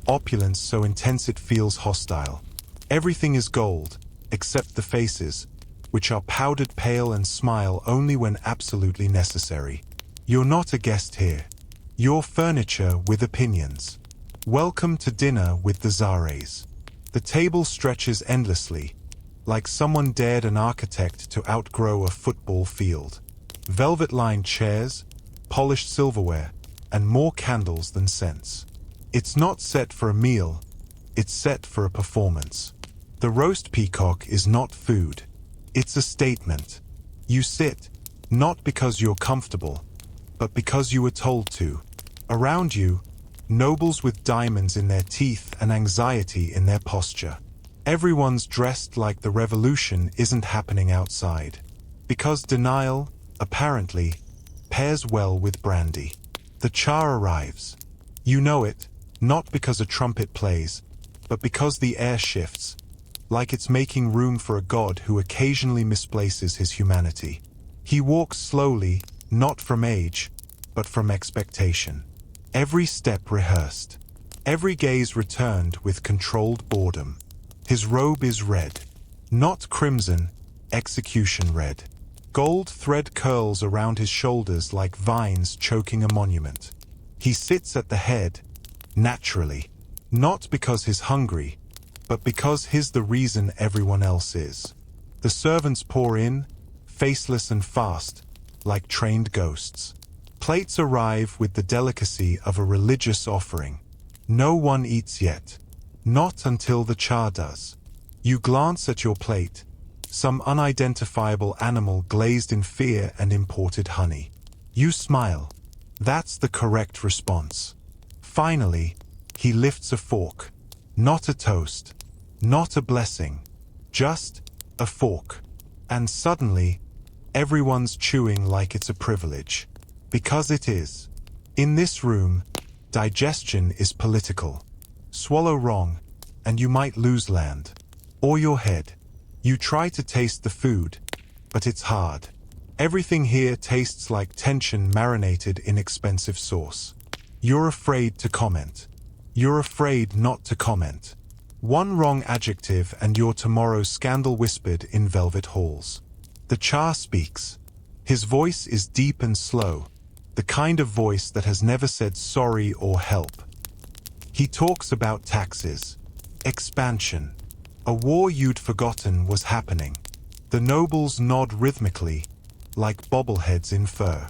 Opulence so intense it feels hostile. Everything is gold, except the faces, which are powdered pale and smile only when absolutely necessary. You're not a guest here. You're furniture with opinions. Welcome to dinner with the Czars. The table stretches endlessly, like someone dared an architect to outgrow a football field. Velvet-lined chairs, polished silverware, and more candles than scents. It's not set for a meal, it's set for a performance. The roast peacock is not food, it's a statement. You sit, not because you're comfortable, but because you were told to. Around you, nobles with diamonds in their teeth and anxiety in their posture. Everyone's dressed like the revolution isn't happening outside. Because denial, apparently, pairs well with brandy. The Tsar arrives. You know it, not because a trumpet plays, but because the air shifts, like it's making room for a god who occasionally misplaces his humanity. He walks slowly, not from age, but from expectation. Every step rehearsed. Every gaze returned with controlled boredom. His robe is red. Not crimson, execution red. Gold thread curls around his shoulders like vines choking a monument. He sits at the head, naturally. Not because he's hungry, but because he's the reason everyone else is. The servants pour in, faceless and fast, like trained ghosts. Plates arrive with the delicacy of a religious offering. No one eats yet. Not until the Tsar does. You glance at your plate, some unidentifiable animal glazed in fear and imported honey. You smile. That's the correct response. Finally, he lifts a fork. Not a toast. Not a blessing. Just a fork. And suddenly, everyone's chewing like it's a privilege. Because it is. In this room, digestion is political. Swallow wrong, and you might lose land. Or your head. You try to taste the food, but it's hard. Everything here tastes like tension marinated in expensive sauce. You're afraid to comment. You're afraid not to comment. One wrong adjective and you're tomorrow's scandal whispered in velvet halls. The Tsar speaks. His voice is deep and slow, the kind of voice that has never said sorry or help. He talks about taxes, expansion. A war you'd forgotten was happening. The nobles nod rhythmically, like bobbleheads in fur.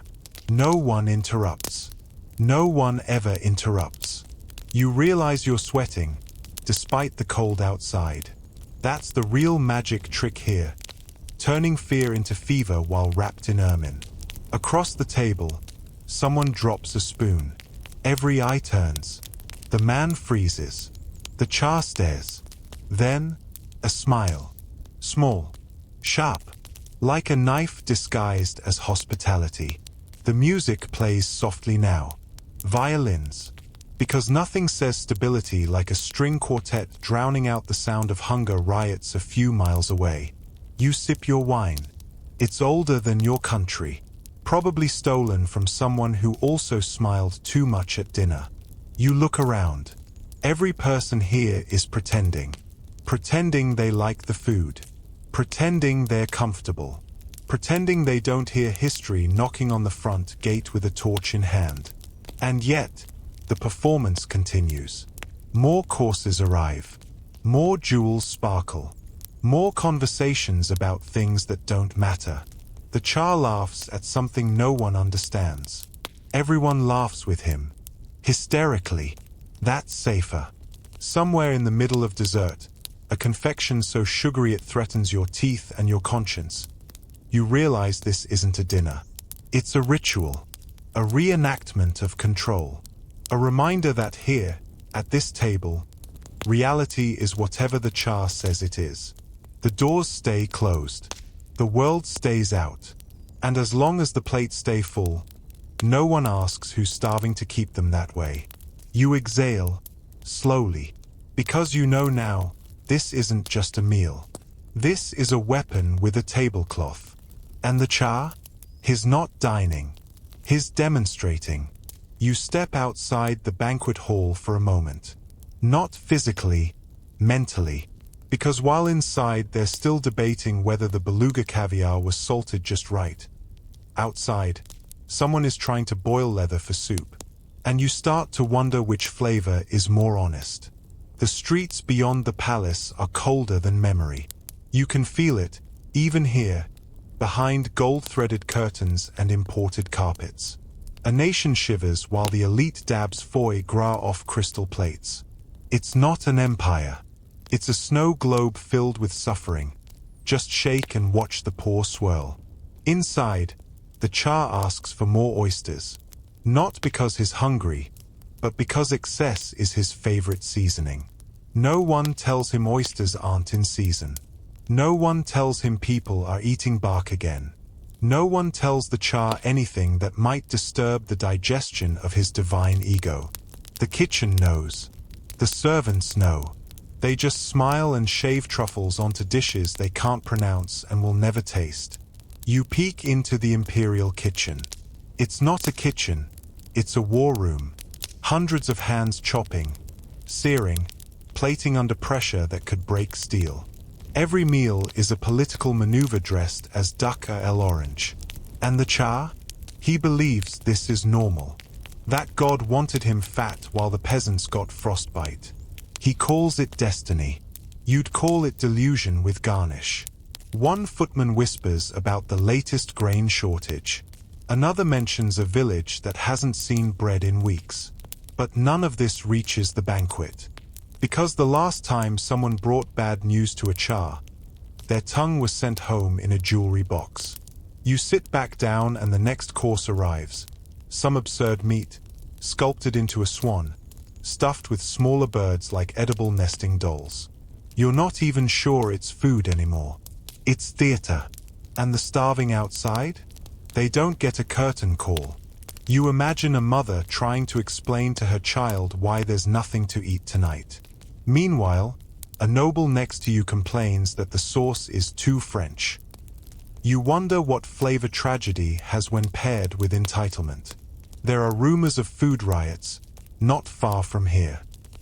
No one interrupts. No one ever interrupts. You realize you're sweating, despite the cold outside. That's the real magic trick here, turning fear into fever while wrapped in ermine. Across the table, someone drops a spoon. Every eye turns. The man freezes. The Tsar stares. Then, a smile. Small, sharp, like a knife disguised as hospitality. The music plays softly now. Violins. Because nothing says stability like a string quartet drowning out the sound of hunger riots a few miles away. You sip your wine. It's older than your country. Probably stolen from someone who also smiled too much at dinner. You look around. Every person here is pretending. Pretending they like the food. Pretending they're comfortable. Pretending they don't hear history knocking on the front gate with a torch in hand. And yet, the performance continues. More courses arrive. More jewels sparkle. More conversations about things that don't matter. The Char laughs at something no one understands. Everyone laughs with him. Hysterically. That's safer. Somewhere in the middle of dessert, a confection so sugary it threatens your teeth and your conscience. You realize this isn't a dinner. It's a ritual. A reenactment of control. A reminder that here, at this table, reality is whatever the Char says it is. The doors stay closed. The world stays out. And as long as the plates stay full, no one asks who's starving to keep them that way. You exhale, slowly, because you know now, this isn't just a meal. This is a weapon with a tablecloth. And the Char? He's not dining. He's demonstrating. You step outside the banquet hall for a moment. Not physically, mentally. Because while inside they're still debating whether the beluga caviar was salted just right. Outside, someone is trying to boil leather for soup. And you start to wonder which flavor is more honest. The streets beyond the palace are colder than memory. You can feel it, even here, behind gold-threaded curtains and imported carpets. A nation shivers while the elite dabs foie gras off crystal plates. It's not an empire. It's a snow globe filled with suffering. Just shake and watch the pour swirl. Inside, the Char asks for more oysters. Not because he's hungry, but because excess is his favorite seasoning. No one tells him oysters aren't in season. No one tells him people are eating bark again. No one tells the Char anything that might disturb the digestion of his divine ego. The kitchen knows. The servants know. They just smile and shave truffles onto dishes they can't pronounce and will never taste. You peek into the imperial kitchen. It's not a kitchen. It's a war room. Hundreds of hands chopping, searing, plating under pressure that could break steel. Every meal is a political maneuver dressed as duck l'orange. And the Char? He believes this is normal. That God wanted him fat while the peasants got frostbite. He calls it destiny. You'd call it delusion with garnish. One footman whispers about the latest grain shortage. Another mentions a village that hasn't seen bread in weeks. But none of this reaches the banquet. Because the last time someone brought bad news to a Char, their tongue was sent home in a jewelry box. You sit back down and the next course arrives. Some absurd meat, sculpted into a swan, stuffed with smaller birds like edible nesting dolls. You're not even sure it's food anymore. It's theater. And the starving outside? They don't get a curtain call. You imagine a mother trying to explain to her child why there's nothing to eat tonight. Meanwhile, a noble next to you complains that the sauce is too French. You wonder what flavor tragedy has when paired with entitlement. There are rumors of food riots, not far from here.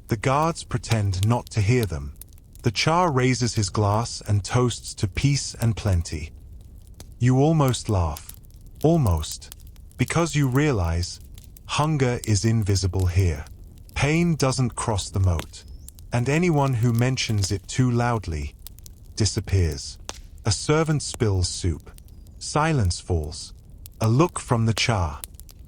The guards pretend not to hear them. The Char raises his glass and toasts to peace and plenty. You almost laugh. Almost. Because you realize, hunger is invisible here. Pain doesn't cross the moat. And anyone who mentions it too loudly disappears. A servant spills soup. Silence falls. A look from the Char.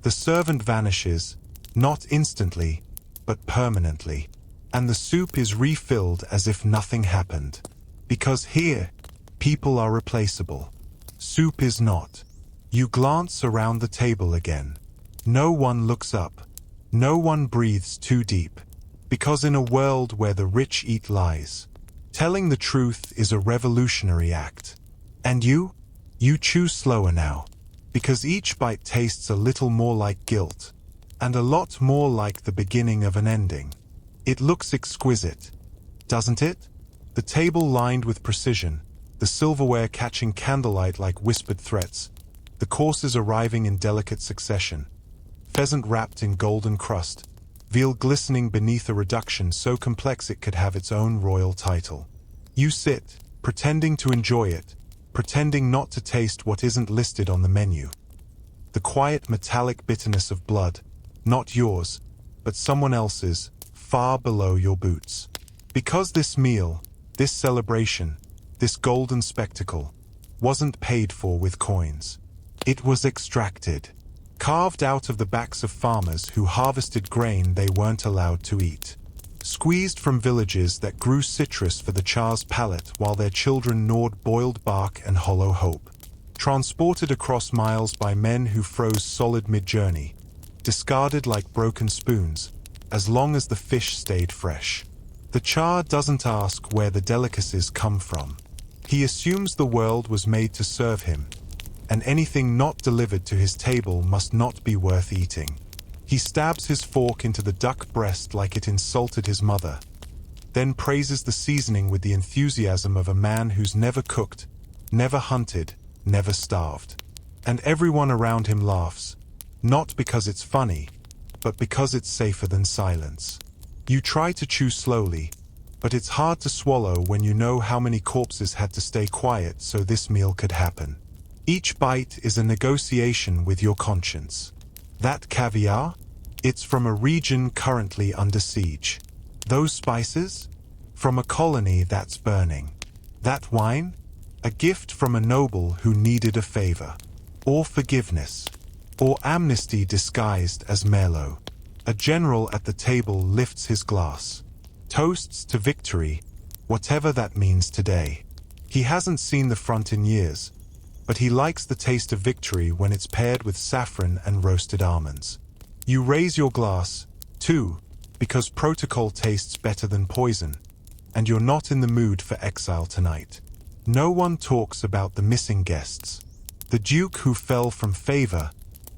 The servant vanishes, not instantly, but permanently. And the soup is refilled as if nothing happened. Because here, people are replaceable. Soup is not. You glance around the table again. No one looks up. No one breathes too deep. Because in a world where the rich eat lies, telling the truth is a revolutionary act. And you? You choose slower now. Because each bite tastes a little more like guilt, and a lot more like the beginning of an ending. It looks exquisite, doesn't it? The table lined with precision, the silverware catching candlelight like whispered threats, the courses arriving in delicate succession, pheasant wrapped in golden crust, veal glistening beneath a reduction so complex it could have its own royal title. You sit, pretending to enjoy it, pretending not to taste what isn't listed on the menu. The quiet metallic bitterness of blood, not yours, but someone else's, far below your boots. Because this meal, this celebration, this golden spectacle, wasn't paid for with coins. It was extracted, carved out of the backs of farmers who harvested grain they weren't allowed to eat. Squeezed from villages that grew citrus for the Czars' palate while their children gnawed boiled bark and hollow hope. Transported across miles by men who froze solid mid-journey, discarded like broken spoons, as long as the fish stayed fresh. The Tsar doesn't ask where the delicacies come from. He assumes the world was made to serve him, and anything not delivered to his table must not be worth eating. He stabs his fork into the duck breast like it insulted his mother, then praises the seasoning with the enthusiasm of a man who's never cooked, never hunted, never starved. And everyone around him laughs, not because it's funny, but because it's safer than silence. You try to chew slowly, but it's hard to swallow when you know how many corpses had to stay quiet so this meal could happen. Each bite is a negotiation with your conscience. That caviar? It's from a region currently under siege. Those spices? From a colony that's burning. That wine? A gift from a noble who needed a favor. Or forgiveness. Or amnesty disguised as merlot. A general at the table lifts his glass. Toasts to victory, whatever that means today. He hasn't seen the front in years, but he likes the taste of victory when it's paired with saffron and roasted almonds. You raise your glass, too, because protocol tastes better than poison, and you're not in the mood for exile tonight. No one talks about the missing guests, the duke who fell from favor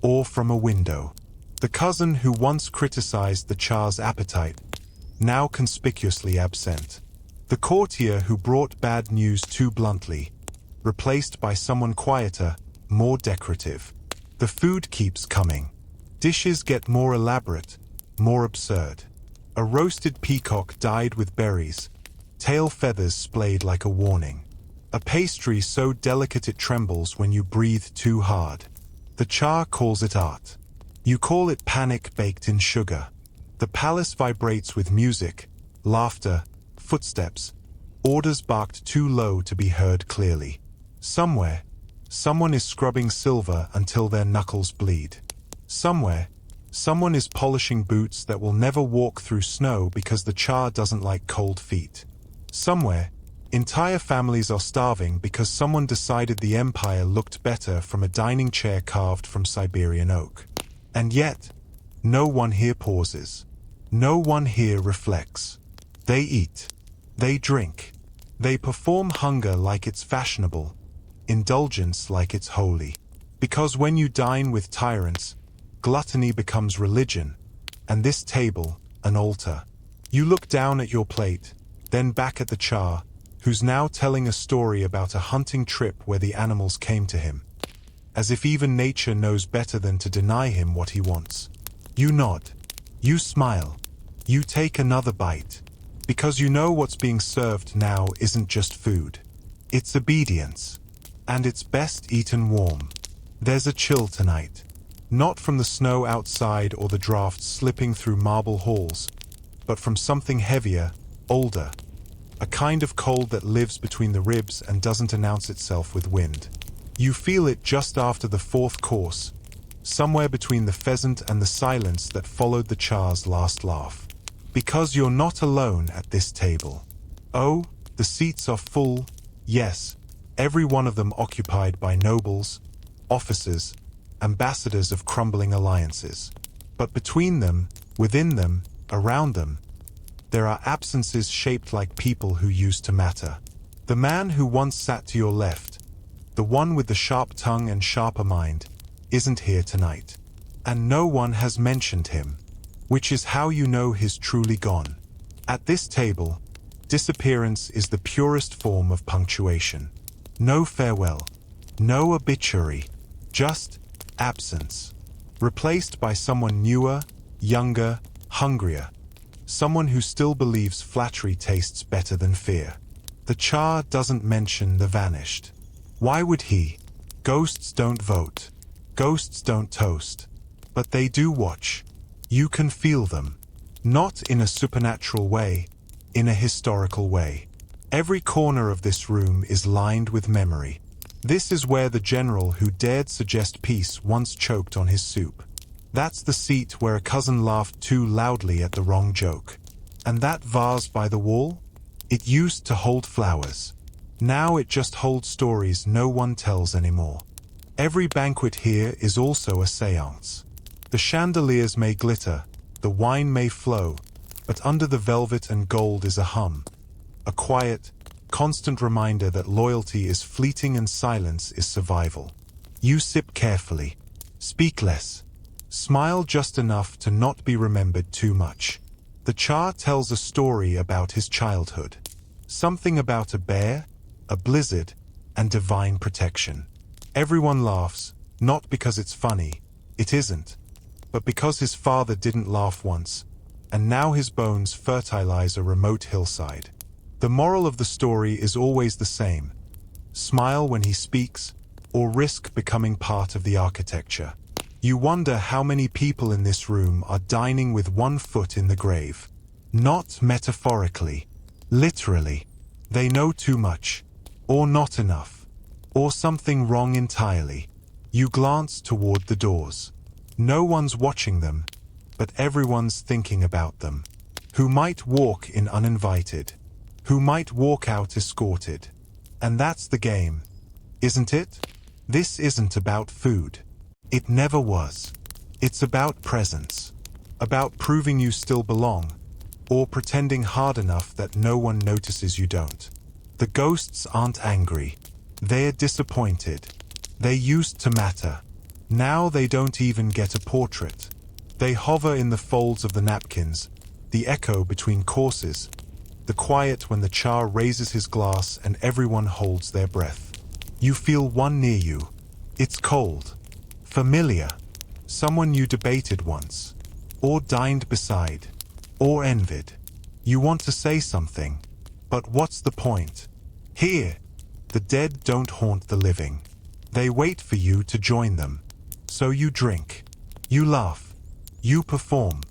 or from a window, the cousin who once criticized the Tsar's appetite, now conspicuously absent, the courtier who brought bad news too bluntly, replaced by someone quieter, more decorative. The food keeps coming. Dishes get more elaborate, more absurd. A roasted peacock dyed with berries, tail feathers splayed like a warning. A pastry so delicate it trembles when you breathe too hard. The Tsar calls it art. You call it panic baked in sugar. The palace vibrates with music, laughter, footsteps, orders barked too low to be heard clearly. Somewhere, someone is scrubbing silver until their knuckles bleed. Somewhere, someone is polishing boots that will never walk through snow because the Tsar doesn't like cold feet. Somewhere, entire families are starving because someone decided the empire looked better from a dining chair carved from Siberian oak. And yet, no one here pauses. No one here reflects. They eat. They drink. They perform hunger like it's fashionable, indulgence like it's holy. Because when you dine with tyrants, gluttony becomes religion, and this table, an altar. You look down at your plate, then back at the Tsar, who's now telling a story about a hunting trip where the animals came to him. As if even nature knows better than to deny him what he wants. You nod. You smile. You take another bite. Because you know what's being served now isn't just food. It's obedience. And it's best eaten warm. There's a chill tonight. Not from the snow outside or the drafts slipping through marble halls, but from something heavier, older. A kind of cold that lives between the ribs and doesn't announce itself with wind. You feel it just after the fourth course, somewhere between the pheasant and the silence that followed the Tsar's last laugh. Because you're not alone at this table. Oh, the seats are full, yes, every one of them occupied by nobles, officers, ambassadors of crumbling alliances. But between them, within them, around them, there are absences shaped like people who used to matter. The man who once sat to your left, the one with the sharp tongue and sharper mind, isn't here tonight. And no one has mentioned him, which is how you know he's truly gone. At this table, disappearance is the purest form of punctuation. No farewell, no obituary, just absence. Replaced by someone newer, younger, hungrier. Someone who still believes flattery tastes better than fear. The Tsar doesn't mention the vanished. Why would he? Ghosts don't vote. Ghosts don't toast. But they do watch. You can feel them. Not in a supernatural way, in a historical way. Every corner of this room is lined with memory. This is where the general who dared suggest peace once choked on his soup. That's the seat where a cousin laughed too loudly at the wrong joke. And that vase by the wall? It used to hold flowers. Now it just holds stories no one tells anymore. Every banquet here is also a séance. The chandeliers may glitter, the wine may flow, but under the velvet and gold is a hum. A quiet, constant reminder that loyalty is fleeting and silence is survival. You sip carefully. Speak less. Smile just enough to not be remembered too much. The Czar tells a story about his childhood. Something about a bear, a blizzard, and divine protection. Everyone laughs, not because it's funny, it isn't, but because his father didn't laugh once, and now his bones fertilize a remote hillside. The moral of the story is always the same. Smile when he speaks, or risk becoming part of the architecture. You wonder how many people in this room are dining with one foot in the grave. Not metaphorically, literally. They know too much, or not enough, or something wrong entirely. You glance toward the doors. No one's watching them, but everyone's thinking about them. Who might walk in uninvited? Who might walk out escorted? And that's the game, isn't it? This isn't about food. It never was. It's about presence. About proving you still belong, or pretending hard enough that no one notices you don't. The ghosts aren't angry. They're disappointed. They used to matter. Now they don't even get a portrait. They hover in the folds of the napkins, the echo between courses, the quiet when the Czar raises his glass and everyone holds their breath. You feel one near you. It's cold. Familiar. Someone you debated once, or dined beside, or envied. You want to say something, but what's the point? Here, the dead don't haunt the living. They wait for you to join them. So you drink, you laugh, you perform.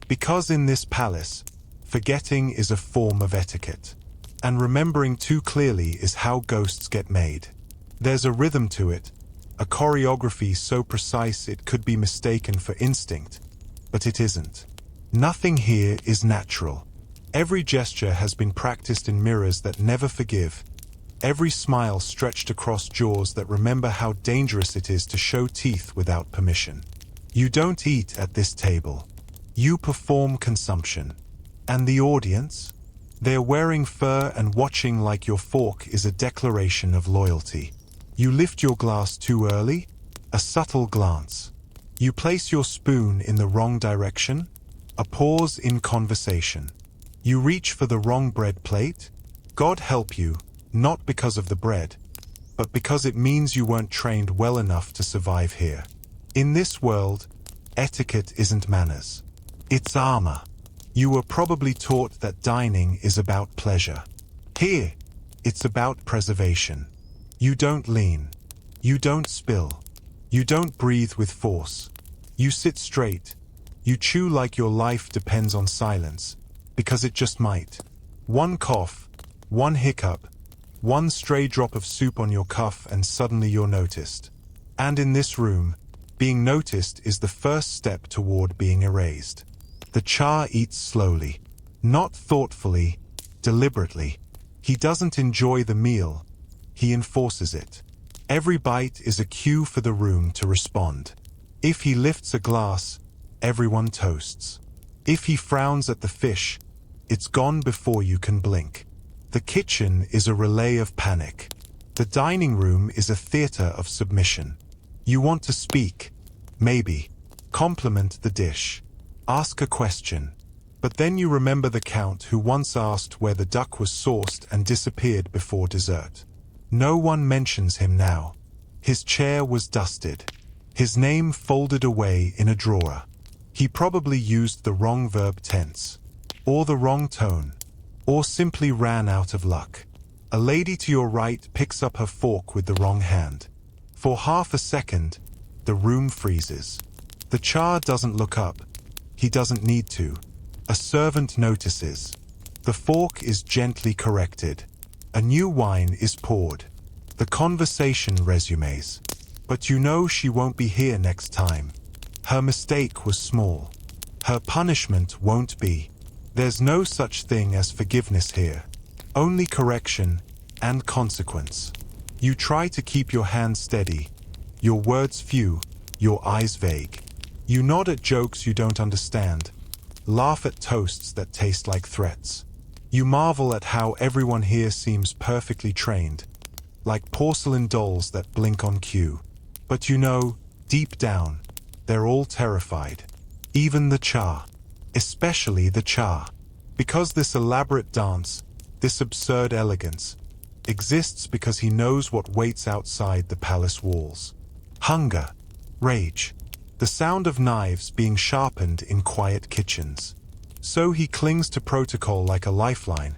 Because in this palace, forgetting is a form of etiquette. And remembering too clearly is how ghosts get made. There's a rhythm to it, a choreography so precise it could be mistaken for instinct, but it isn't. Nothing here is natural. Every gesture has been practiced in mirrors that never forgive. Every smile stretched across jaws that remember how dangerous it is to show teeth without permission. You don't eat at this table. You perform consumption. And the audience? They're wearing fur and watching like your fork is a declaration of loyalty. You lift your glass too early? A subtle glance. You place your spoon in the wrong direction? A pause in conversation. You reach for the wrong bread plate? God help you, not because of the bread, but because it means you weren't trained well enough to survive here. In this world, etiquette isn't manners. It's armor. You were probably taught that dining is about pleasure. Here, it's about preservation. You don't lean. You don't spill. You don't breathe with force. You sit straight. You chew like your life depends on silence, because it just might. One cough, one hiccup, one stray drop of soup on your cuff and suddenly you're noticed. And in this room, being noticed is the first step toward being erased. The Czar eats slowly, not thoughtfully, deliberately. He doesn't enjoy the meal. He enforces it. Every bite is a cue for the room to respond. If he lifts a glass, everyone toasts. If he frowns at the fish, it's gone before you can blink. The kitchen is a relay of panic. The dining room is a theater of submission. You want to speak, maybe, compliment the dish, ask a question, but then you remember the count who once asked where the duck was sourced and disappeared before dessert. No one mentions him now. His chair was dusted. His name folded away in a drawer. He probably used the wrong verb tense, or the wrong tone, or simply ran out of luck. A lady to your right picks up her fork with the wrong hand. For half a second, the room freezes. The Czar doesn't look up. He doesn't need to. A servant notices. The fork is gently corrected. A new wine is poured. The conversation resumes. But you know she won't be here next time. Her mistake was small. Her punishment won't be. There's no such thing as forgiveness here. Only correction and consequence. You try to keep your hands steady, your words few, your eyes vague. You nod at jokes you don't understand, laugh at toasts that taste like threats. You marvel at how everyone here seems perfectly trained, like porcelain dolls that blink on cue. But you know, deep down, they're all terrified. Even the Czar. Especially the Czar. Because this elaborate dance, this absurd elegance, exists because he knows what waits outside the palace walls. Hunger, rage, the sound of knives being sharpened in quiet kitchens. So he clings to protocol like a lifeline,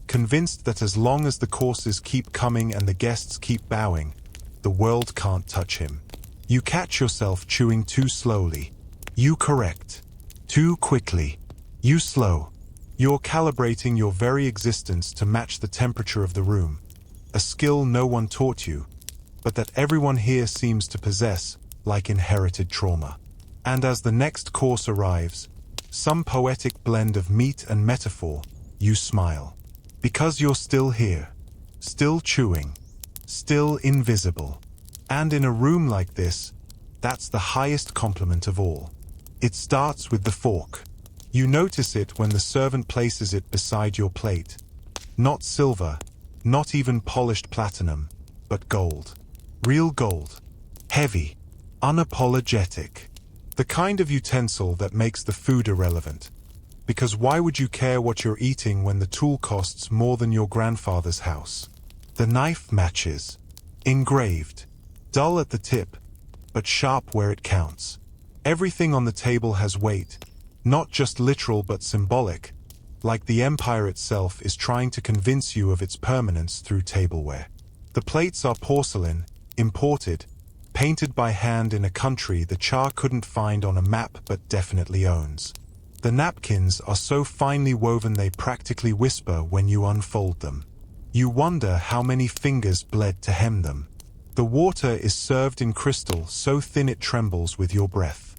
convinced that as long as the courses keep coming and the guests keep bowing, the world can't touch him. You catch yourself chewing too slowly. You correct. Too quickly. You slow. You're calibrating your very existence to match the temperature of the room. A skill no one taught you, but that everyone here seems to possess, like inherited trauma. And as the next course arrives, some poetic blend of meat and metaphor, you smile. Because you're still here, still chewing, still invisible. And in a room like this, that's the highest compliment of all. It starts with the fork. You notice it when the servant places it beside your plate. Not silver, not even polished platinum, but gold. Real gold. Heavy. Unapologetic. The kind of utensil that makes the food irrelevant. Because why would you care what you're eating when the tool costs more than your grandfather's house? The knife matches. Engraved. Dull at the tip, but sharp where it counts. Everything on the table has weight, not just literal but symbolic, like the empire itself is trying to convince you of its permanence through tableware. The plates are porcelain, imported, painted by hand in a country the Czar couldn't find on a map but definitely owns. The napkins are so finely woven they practically whisper when you unfold them. You wonder how many fingers bled to hem them. The water is served in crystal so thin it trembles with your breath.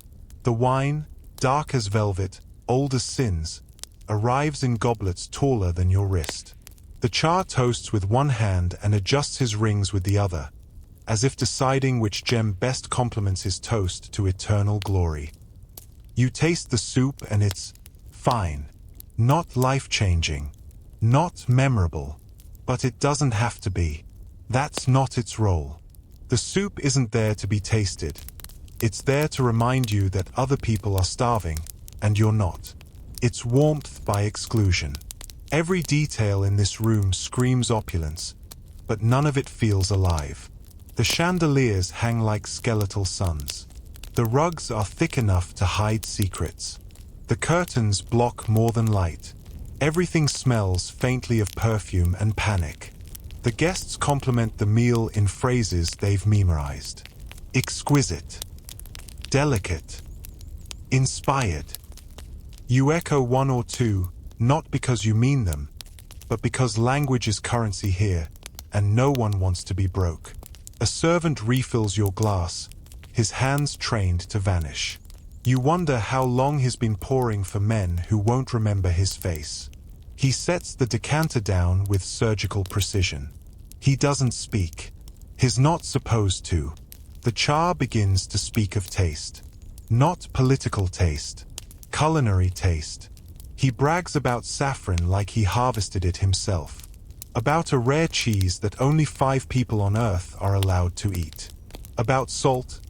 The wine, dark as velvet, old as sins, arrives in goblets taller than your wrist. The Czar toasts with one hand and adjusts his rings with the other, as if deciding which gem best complements his toast to eternal glory. You taste the soup and it's fine, not life-changing, not memorable, but it doesn't have to be. That's not its role. The soup isn't there to be tasted. It's there to remind you that other people are starving, and you're not. It's warmth by exclusion. Every detail in this room screams opulence, but none of it feels alive. The chandeliers hang like skeletal suns. The rugs are thick enough to hide secrets. The curtains block more than light. Everything smells faintly of perfume and panic. The guests compliment the meal in phrases they've memorized. Exquisite. Delicate. Inspired. You echo one or two, not because you mean them, but because language is currency here, and no one wants to be broke. A servant refills your glass, his hands trained to vanish. You wonder how long he's been pouring for men who won't remember his face. He sets the decanter down with surgical precision. He doesn't speak. He's not supposed to. The Czar begins to speak of taste. Not political taste. Culinary taste. He brags about saffron like he harvested it himself. About a rare cheese that only 5 people on Earth are allowed to eat. About salt,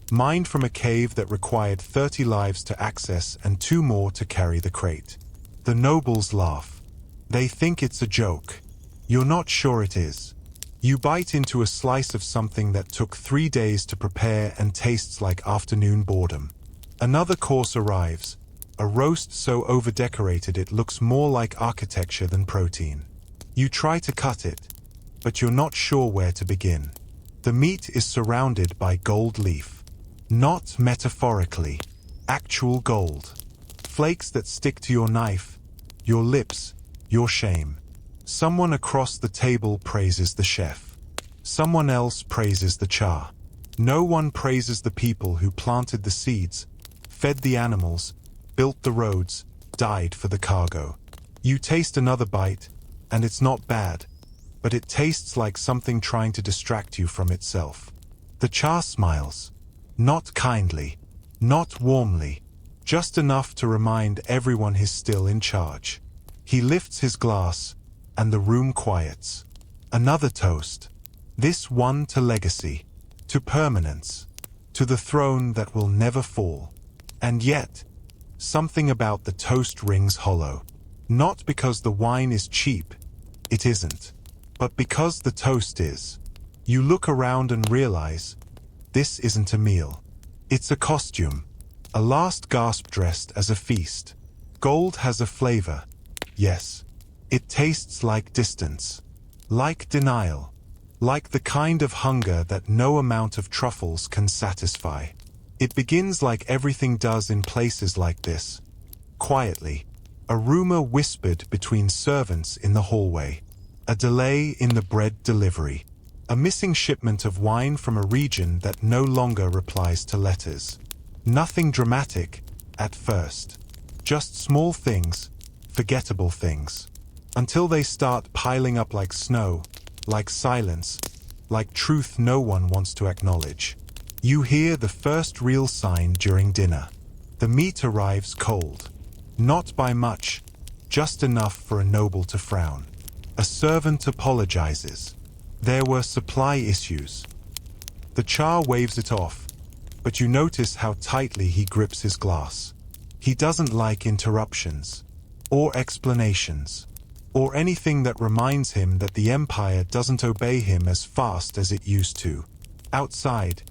mined from a cave that required 30 lives to access and 2 more to carry the crate. The nobles laugh. They think it's a joke. You're not sure it is. You bite into a slice of something that took 3 days to prepare and tastes like afternoon boredom. Another course arrives, a roast so over-decorated it looks more like architecture than protein. You try to cut it, but you're not sure where to begin. The meat is surrounded by gold leaf. Not metaphorically, actual gold. Flakes that stick to your knife, your lips, your shame. Someone across the table praises the chef. Someone else praises the Czar. No one praises the people who planted the seeds, fed the animals, built the roads, died for the cargo. You taste another bite, and it's not bad, but it tastes like something trying to distract you from itself. The Czar smiles. Not kindly, not warmly, just enough to remind everyone he's still in charge. He lifts his glass, and the room quiets. Another toast. This one to legacy, to permanence, to the throne that will never fall. And yet, something about the toast rings hollow. Not because the wine is cheap, it isn't, but because the toast is. You look around and realize, this isn't a meal. It's a costume, a last gasp dressed as a feast. Gold has a flavor, yes. It tastes like distance, like denial, like the kind of hunger that no amount of truffles can satisfy. It begins like everything does in places like this. Quietly, a rumor whispered between servants in the hallway, a delay in the bread delivery, a missing shipment of wine from a region that no longer replies to letters. Nothing dramatic at first, just small things, forgettable things, until they start piling up like snow, like silence, like truth no one wants to acknowledge. You hear the first real sign during dinner. The meat arrives cold. Not by much, just enough for a noble to frown. A servant apologizes. There were supply issues. The Czar waves it off, but you notice how tightly he grips his glass. He doesn't like interruptions, or explanations, or anything that reminds him that the Empire doesn't obey him as fast as it used to. Outside,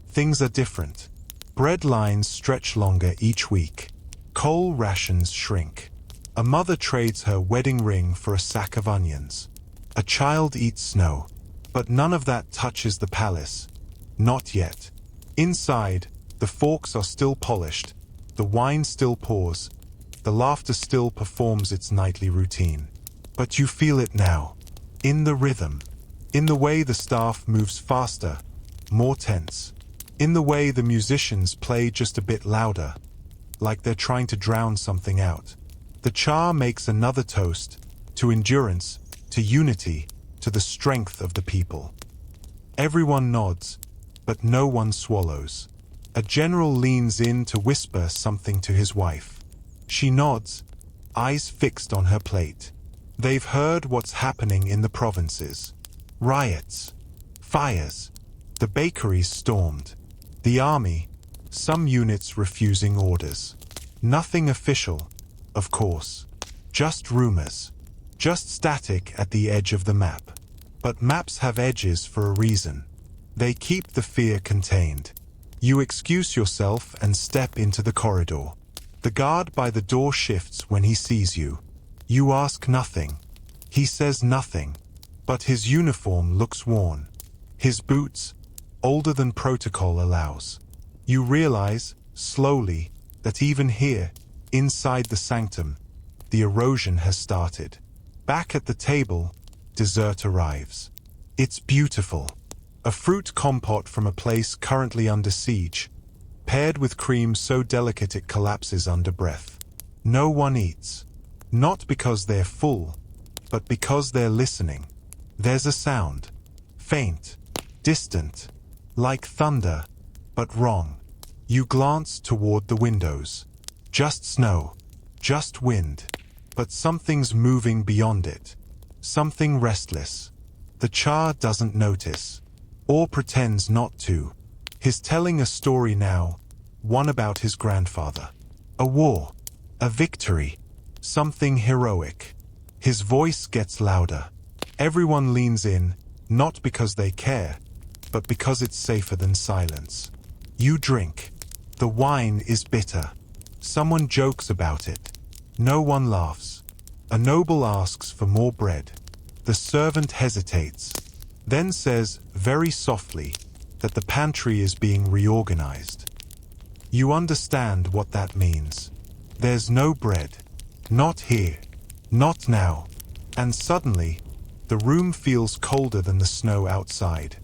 things are different. Bread lines stretch longer each week. Coal rations shrink. A mother trades her wedding ring for a sack of onions. A child eats snow. But none of that touches the palace. Not yet. Inside, the forks are still polished, the wine still pours, the laughter still performs its nightly routine. But you feel it now. In the rhythm. In the way the staff moves faster, more tense. In the way the musicians play just a bit louder, like they're trying to drown something out. The Czar makes another toast, to endurance, to unity, to the strength of the people. Everyone nods, but no one swallows. A general leans in to whisper something to his wife. She nods, eyes fixed on her plate. They've heard what's happening in the provinces. Riots, fires, the bakeries stormed, the army, some units refusing orders. Nothing official, of course. Just rumors. Just static at the edge of the map. But maps have edges for a reason. They keep the fear contained. You excuse yourself and step into the corridor. The guard by the door shifts when he sees you. You ask nothing. He says nothing. But his uniform looks worn. His boots, older than protocol allows. You realize, slowly, that even here, inside the sanctum, the erosion has started. Back at the table, dessert arrives. It's beautiful. A fruit compote from a place currently under siege, paired with cream so delicate it collapses under breath. No one eats. Not because they're full, but because they're listening. There's a sound. Faint, distant, like thunder, but wrong. You glance toward the windows. Just snow, just wind. But something's moving beyond it. Something restless. The Czar doesn't notice, or pretends not to. He's telling a story now, one about his grandfather. A war, a victory, something heroic. His voice gets louder. Everyone leans in, not because they care, but because it's safer than silence. You drink. The wine is bitter. Someone jokes about it. No one laughs. A noble asks for more bread. The servant hesitates, then says very softly that the pantry is being reorganized. You understand what that means. There's no bread. Not here. Not now. And suddenly, the room feels colder than the snow outside.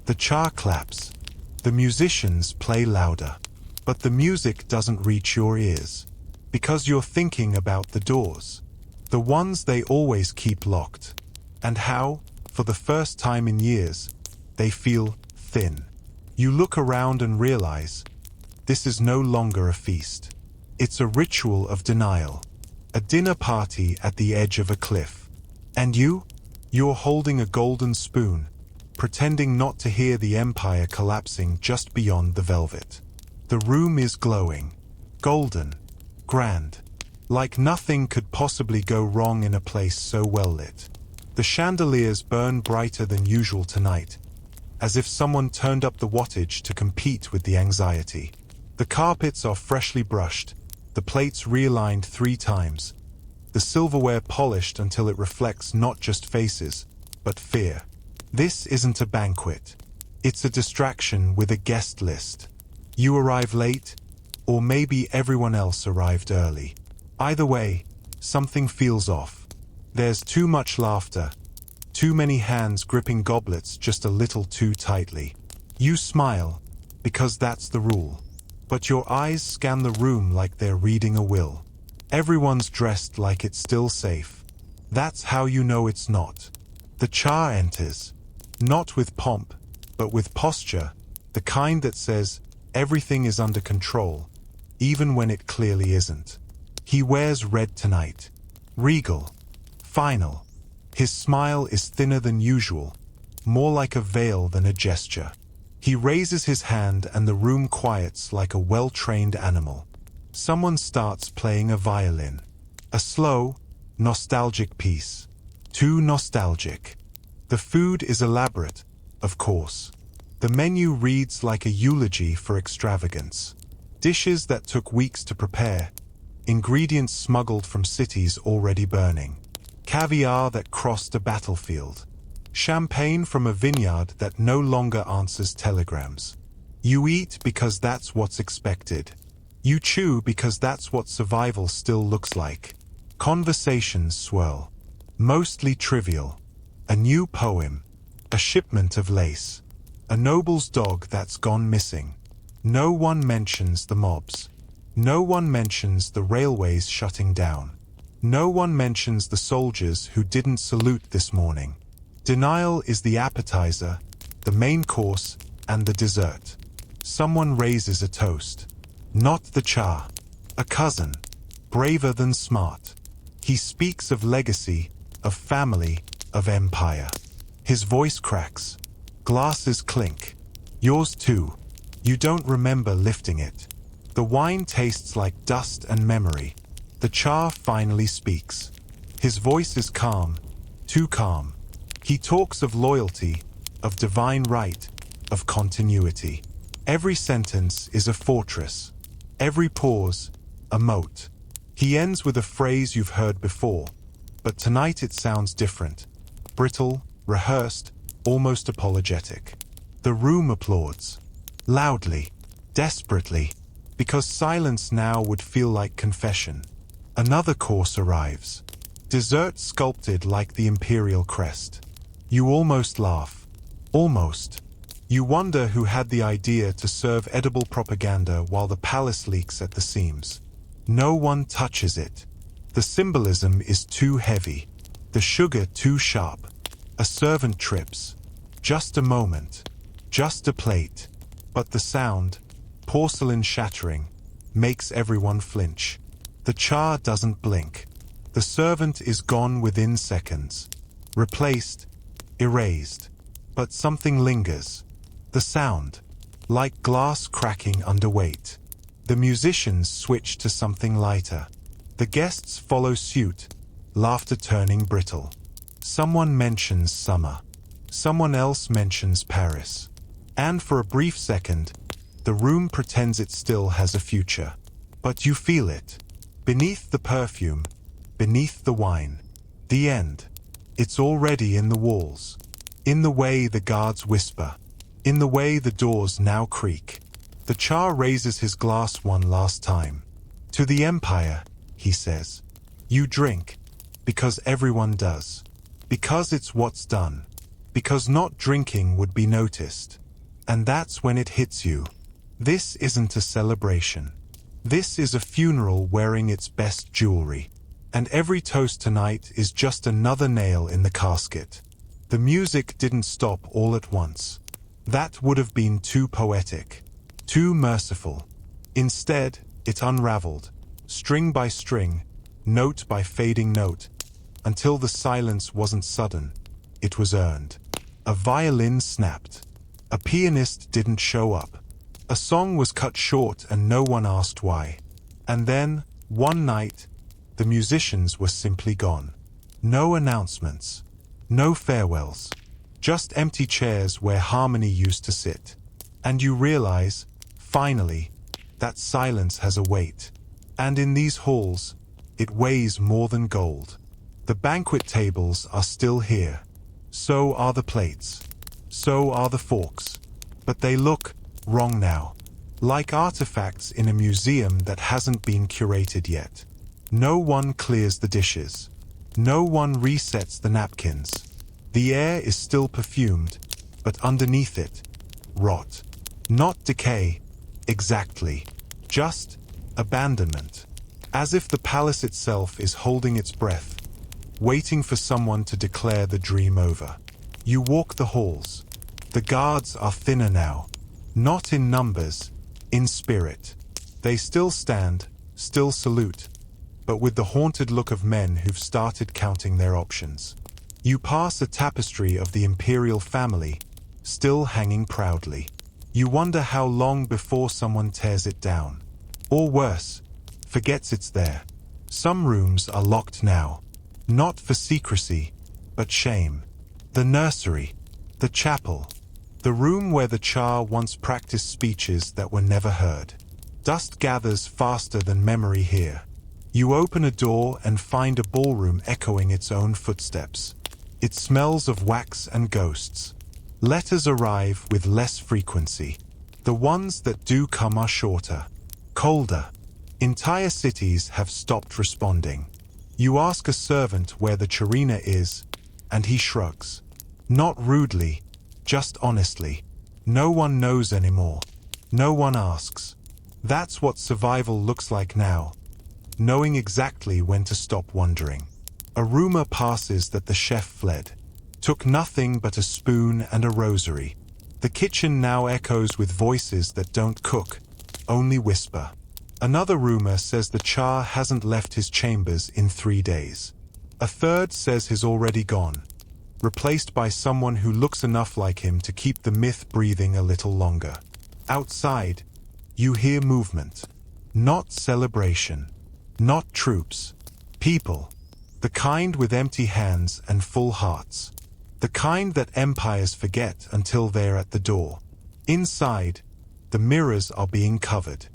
The Czar claps. The musicians play louder. But the music doesn't reach your ears. Because you're thinking about the doors. The ones they always keep locked. And how, for the first time in years, they feel thin. You look around and realize, this is no longer a feast. It's a ritual of denial. A dinner party at the edge of a cliff. And you're holding a golden spoon, pretending not to hear the empire collapsing just beyond the velvet. The room is glowing, golden, grand, like nothing could possibly go wrong in a place so well lit. The chandeliers burn brighter than usual tonight, as if someone turned up the wattage to compete with the anxiety. The carpets are freshly brushed, the plates realigned 3 times, the silverware polished until it reflects not just faces, but fear. This isn't a banquet. It's a distraction with a guest list. You arrive late, or maybe everyone else arrived early. Either way, something feels off. There's too much laughter, too many hands gripping goblets just a little too tightly. You smile, because that's the rule. But your eyes scan the room like they're reading a will. Everyone's dressed like it's still safe. That's how you know it's not. The Czar enters. Not with pomp, but with posture, the kind that says everything is under control, even when it clearly isn't. He wears red tonight. Regal. Final. His smile is thinner than usual, more like a veil than a gesture. He raises his hand and the room quiets like a well-trained animal. Someone starts playing a violin. A slow, nostalgic piece. Too nostalgic. The food is elaborate, of course. The menu reads like a eulogy for extravagance. Dishes that took weeks to prepare. Ingredients smuggled from cities already burning. Caviar that crossed a battlefield. Champagne from a vineyard that no longer answers telegrams. You eat because that's what's expected. You chew because that's what survival still looks like. Conversations swirl. Mostly trivial. A new poem. A shipment of lace. A noble's dog that's gone missing. No one mentions the mobs. No one mentions the railways shutting down. No one mentions the soldiers who didn't salute this morning. Denial is the appetizer, the main course, and the dessert. Someone raises a toast. Not the Czar. A cousin. Braver than smart. He speaks of legacy, of family, of empire. His voice cracks. Glasses clink. Yours too. You don't remember lifting it. The wine tastes like dust and memory. The Czar finally speaks. His voice is calm, too calm. He talks of loyalty, of divine right, of continuity. Every sentence is a fortress. Every pause, a moat. He ends with a phrase you've heard before, but tonight it sounds different. Brittle, rehearsed, almost apologetic. The room applauds. Loudly, desperately, because silence now would feel like confession. Another course arrives. Dessert sculpted like the imperial crest. You almost laugh. Almost. You wonder who had the idea to serve edible propaganda while the palace leaks at the seams. No one touches it. The symbolism is too heavy. The sugar too sharp. A servant trips. Just a moment. Just a plate. But the sound, porcelain shattering, makes everyone flinch. The Czar doesn't blink. The servant is gone within seconds. Replaced, erased. But something lingers. The sound, like glass cracking under weight. The musicians switch to something lighter. The guests follow suit, laughter turning brittle. Someone mentions summer. Someone else mentions Paris. And for a brief second, the room pretends it still has a future. But you feel it. Beneath the perfume, beneath the wine. The end. It's already in the walls. In the way the guards whisper. In the way the doors now creak. The Czar raises his glass one last time. To the Empire, he says. You drink. Because everyone does. Because it's what's done. Because not drinking would be noticed. And that's when it hits you. This isn't a celebration. This is a funeral wearing its best jewelry. And every toast tonight is just another nail in the casket. The music didn't stop all at once. That would have been too poetic, too merciful. Instead, it unraveled, string by string, note by fading note, until the silence wasn't sudden, it was earned. A violin snapped. A pianist didn't show up. A song was cut short and no one asked why. And then, one night, the musicians were simply gone. No announcements. No farewells. Just empty chairs where harmony used to sit. And you realize, finally, that silence has a weight. And in these halls, it weighs more than gold. The banquet tables are still here. So are the plates. So are the forks. But they look wrong now. Like artifacts in a museum that hasn't been curated yet. No one clears the dishes. No one resets the napkins. The air is still perfumed, but underneath it, rot. Not decay, exactly. Just abandonment. As if the palace itself is holding its breath, waiting for someone to declare the dream over. You walk the halls. The guards are thinner now. Not in numbers, in spirit. They still stand, still salute, but with the haunted look of men who've started counting their options. You pass a tapestry of the imperial family, still hanging proudly. You wonder how long before someone tears it down. Or worse, forgets it's there. Some rooms are locked now. Not for secrecy, but shame. The nursery, the chapel, the room where the Tsar once practiced speeches that were never heard. Dust gathers faster than memory here. You open a door and find a ballroom echoing its own footsteps. It smells of wax and ghosts. Letters arrive with less frequency. The ones that do come are shorter, colder. Entire cities have stopped responding. You ask a servant where the Czarina is, and he shrugs. Not rudely, just honestly. No one knows anymore. No one asks. That's what survival looks like now. Knowing exactly when to stop wondering. A rumor passes that the chef fled. Took nothing but a spoon and a rosary. The kitchen now echoes with voices that don't cook, only whisper. Another rumor says the Tsar hasn't left his chambers in 3 days. A third says he's already gone, replaced by someone who looks enough like him to keep the myth breathing a little longer. Outside, you hear movement. Not celebration. Not troops. People. The kind with empty hands and full hearts. The kind that empires forget until they're at the door. Inside, the mirrors are being covered.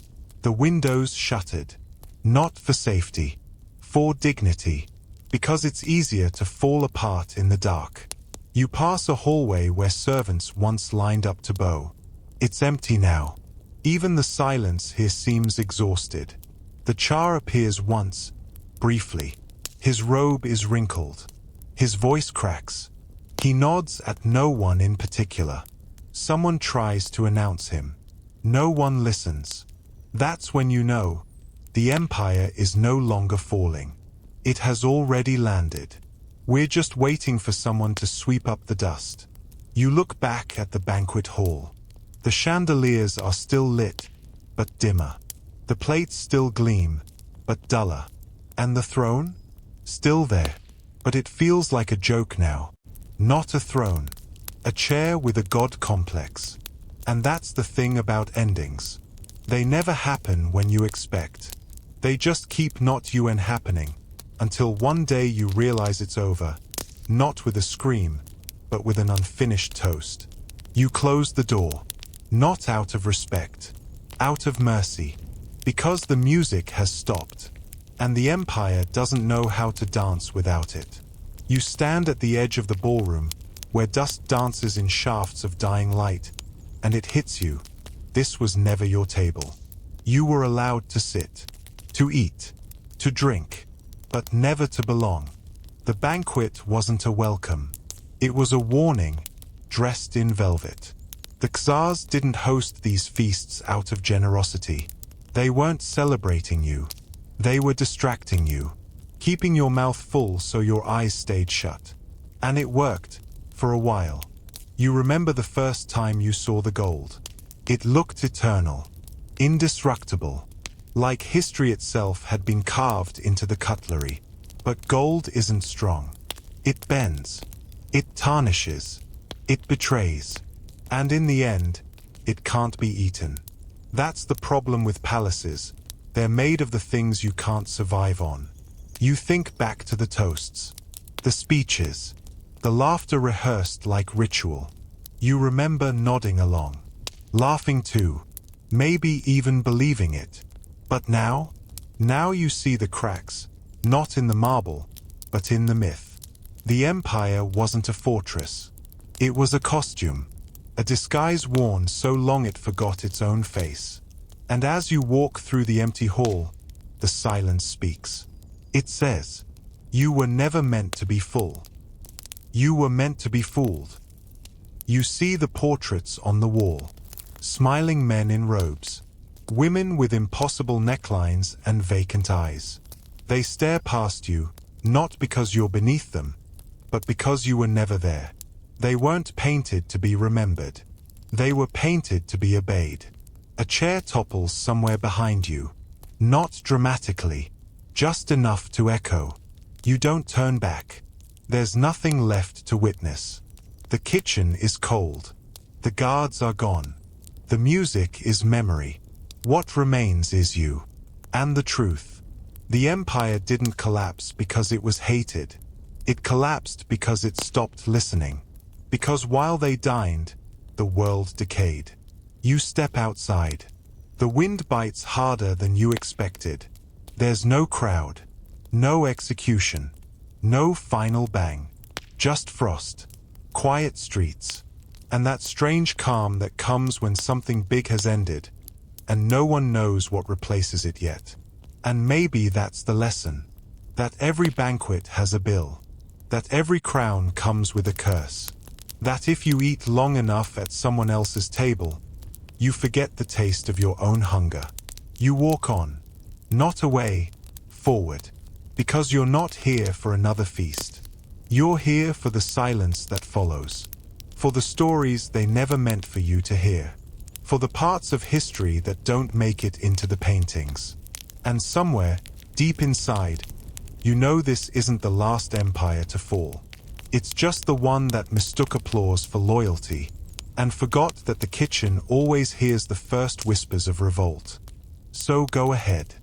The windows shuttered. Not for safety. For dignity. Because it's easier to fall apart in the dark. You pass a hallway where servants once lined up to bow. It's empty now. Even the silence here seems exhausted. The Tsar appears once, briefly. His robe is wrinkled. His voice cracks. He nods at no one in particular. Someone tries to announce him. No one listens. That's when you know the empire is no longer falling. It has already landed. We're just waiting for someone to sweep up the dust. You look back at the banquet hall. The chandeliers are still lit, but dimmer. The plates still gleam, but duller. And the throne? Still there. But it feels like a joke now. Not a throne. A chair with a god complex. And that's the thing about endings. They never happen when you expect. They just keep not you and happening, until one day you realize it's over, not with a scream, but with an unfinished toast. You close the door, not out of respect, out of mercy, because the music has stopped, and the empire doesn't know how to dance without it. You stand at the edge of the ballroom, where dust dances in shafts of dying light, and it hits you. This was never your table. You were allowed to sit, to eat, to drink, but never to belong. The banquet wasn't a welcome. It was a warning, dressed in velvet. The Czars didn't host these feasts out of generosity. They weren't celebrating you. They were distracting you, keeping your mouth full so your eyes stayed shut. And it worked, for a while. You remember the first time you saw the gold. It looked eternal, indestructible, like history itself had been carved into the cutlery. But gold isn't strong. It bends. It tarnishes. It betrays. And in the end, it can't be eaten. That's the problem with palaces. They're made of the things you can't survive on. You think back to the toasts, the speeches, the laughter rehearsed like ritual. You remember nodding along, laughing too, maybe even believing it. But now you see the cracks, not in the marble, but in the myth. The empire wasn't a fortress. It was a costume, a disguise worn so long it forgot its own face. And as you walk through the empty hall, the silence speaks. It says, you were never meant to be full. You were meant to be fooled. You see the portraits on the wall, smiling men in robes, women with impossible necklines and vacant eyes. They stare past you, not because you're beneath them, but because you were never there. They weren't painted to be remembered. They were painted to be obeyed. A chair topples somewhere behind you. Not dramatically, just enough to echo. You don't turn back. There's nothing left to witness. The kitchen is cold. The guards are gone. The music is memory. What remains is you. And the truth. The empire didn't collapse because it was hated. It collapsed because it stopped listening. Because while they dined, the world decayed. You step outside. The wind bites harder than you expected. There's no crowd, no execution, no final bang. Just frost, quiet streets, and that strange calm that comes when something big has ended, and no one knows what replaces it yet. And maybe that's the lesson. That every banquet has a bill. That every crown comes with a curse. That if you eat long enough at someone else's table, you forget the taste of your own hunger. You walk on, not away, forward, because you're not here for another feast. You're here for the silence that follows, for the stories they never meant for you to hear, for the parts of history that don't make it into the paintings. And somewhere, deep inside, you know this isn't the last empire to fall. It's just the one that mistook applause for loyalty, and forgot that the kitchen always hears the first whispers of revolt. So go ahead.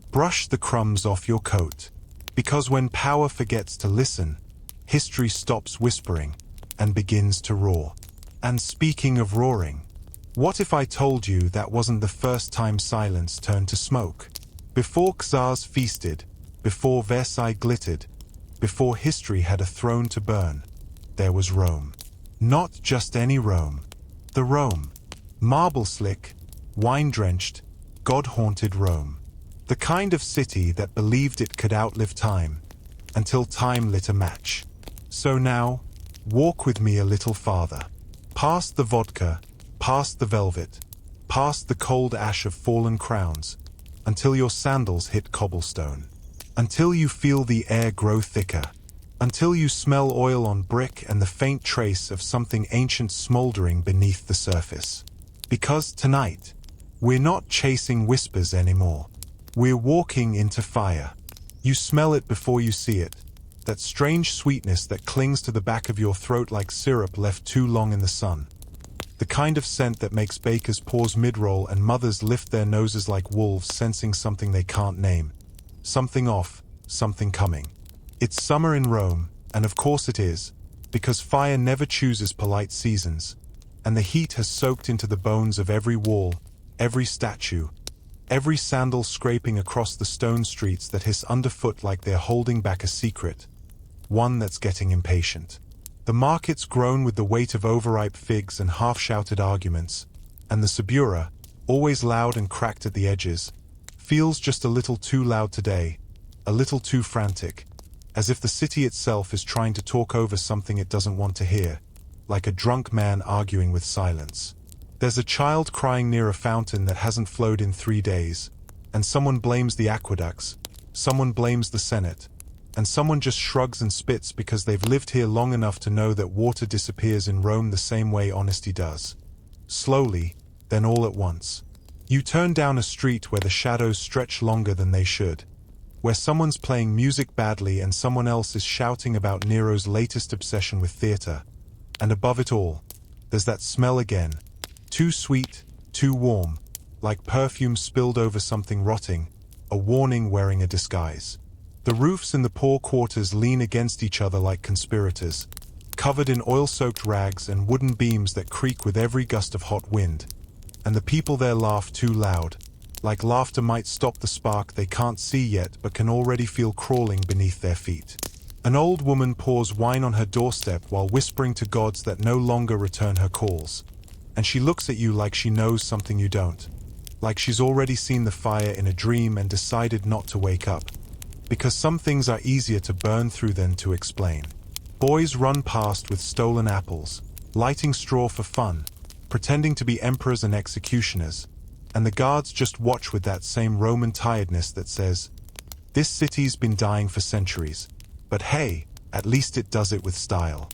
Brush the crumbs off your coat, because when power forgets to listen, history stops whispering and begins to roar. And speaking of roaring, what if I told you that wasn't the first time silence turned to smoke? Before Czars feasted, before Versailles glittered, before history had a throne to burn, there was Rome. Not just any Rome. The Rome. Marble-slick, wine-drenched, God-haunted Rome. The kind of city that believed it could outlive time, until time lit a match. So now, walk with me a little farther. Past the vodka, past the velvet, past the cold ash of fallen crowns, until your sandals hit cobblestone. Until you feel the air grow thicker. Until you smell oil on brick and the faint trace of something ancient smoldering beneath the surface. Because tonight, we're not chasing whispers anymore. We're walking into fire. You smell it before you see it. That strange sweetness that clings to the back of your throat like syrup left too long in the sun. The kind of scent that makes bakers pause mid-roll and mothers lift their noses like wolves sensing something they can't name. Something off, something coming. It's summer in Rome, and of course it is, because fire never chooses polite seasons, and the heat has soaked into the bones of every wall, every statue, every sandal scraping across the stone streets that hiss underfoot like they're holding back a secret, one that's getting impatient. The markets groan with the weight of overripe figs and half-shouted arguments, and the Subura, always loud and cracked at the edges, feels just a little too loud today, a little too frantic, as if the city itself is trying to talk over something it doesn't want to hear, like a drunk man arguing with silence. There's a child crying near a fountain that hasn't flowed in 3 days, and someone blames the aqueducts, someone blames the Senate, and someone just shrugs and spits because they've lived here long enough to know that water disappears in Rome the same way honesty does. Slowly, then all at once. You turn down a street where the shadows stretch longer than they should, where someone's playing music badly and someone else is shouting about Nero's latest obsession with theater. And above it all, there's that smell again. Too sweet, too warm, like perfume spilled over something rotting, a warning wearing a disguise. The roofs in the poor quarters lean against each other like conspirators, covered in oil-soaked rags and wooden beams that creak with every gust of hot wind. And the people there laugh too loud, like laughter might stop the spark they can't see yet but can already feel crawling beneath their feet. An old woman pours wine on her doorstep while whispering to gods that no longer return her calls. And she looks at you like she knows something you don't, like she's already seen the fire in a dream and decided not to wake up. Because some things are easier to burn through than to explain. Boys run past with stolen apples, lighting straw for fun, pretending to be emperors and executioners, and the guards just watch with that same Roman tiredness that says, "This city's been dying for centuries, but hey, at least it does it with style."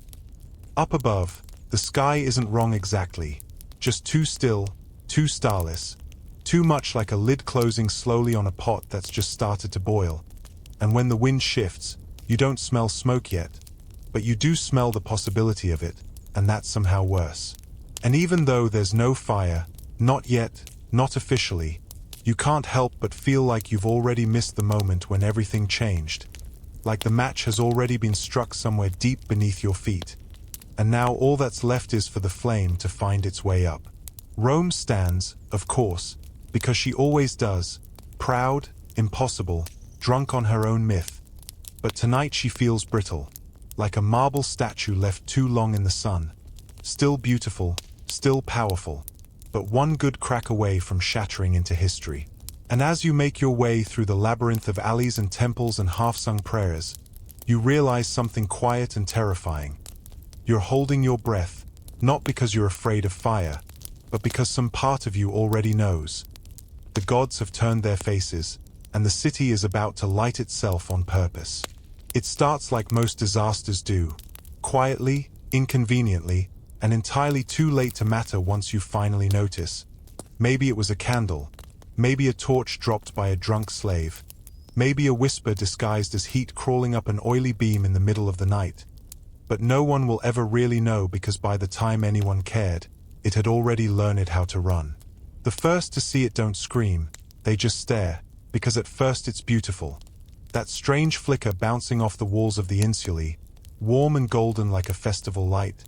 Up above, the sky isn't wrong exactly, just too still, too starless, too much like a lid closing slowly on a pot that's just started to boil. And when the wind shifts, you don't smell smoke yet, but you do smell the possibility of it, and that's somehow worse. And even though there's no fire, not yet, not officially, you can't help but feel like you've already missed the moment when everything changed. Like the match has already been struck somewhere deep beneath your feet, and now all that's left is for the flame to find its way up. Rome stands, of course, because she always does, proud, impossible, drunk on her own myth. But tonight she feels brittle, like a marble statue left too long in the sun. Still beautiful, still powerful, but one good crack away from shattering into history. And as you make your way through the labyrinth of alleys and temples and half-sung prayers, you realize something quiet and terrifying. You're holding your breath, not because you're afraid of fire, but because some part of you already knows. The gods have turned their faces, and the city is about to light itself on purpose. It starts like most disasters do, quietly, inconveniently, and entirely too late to matter once you finally notice. Maybe it was a candle, maybe a torch dropped by a drunk slave, maybe a whisper disguised as heat crawling up an oily beam in the middle of the night. But no one will ever really know because by the time anyone cared, it had already learned how to run. The first to see it don't scream, they just stare, because at first it's beautiful. That strange flicker bouncing off the walls of the insulae, warm and golden like a festival light,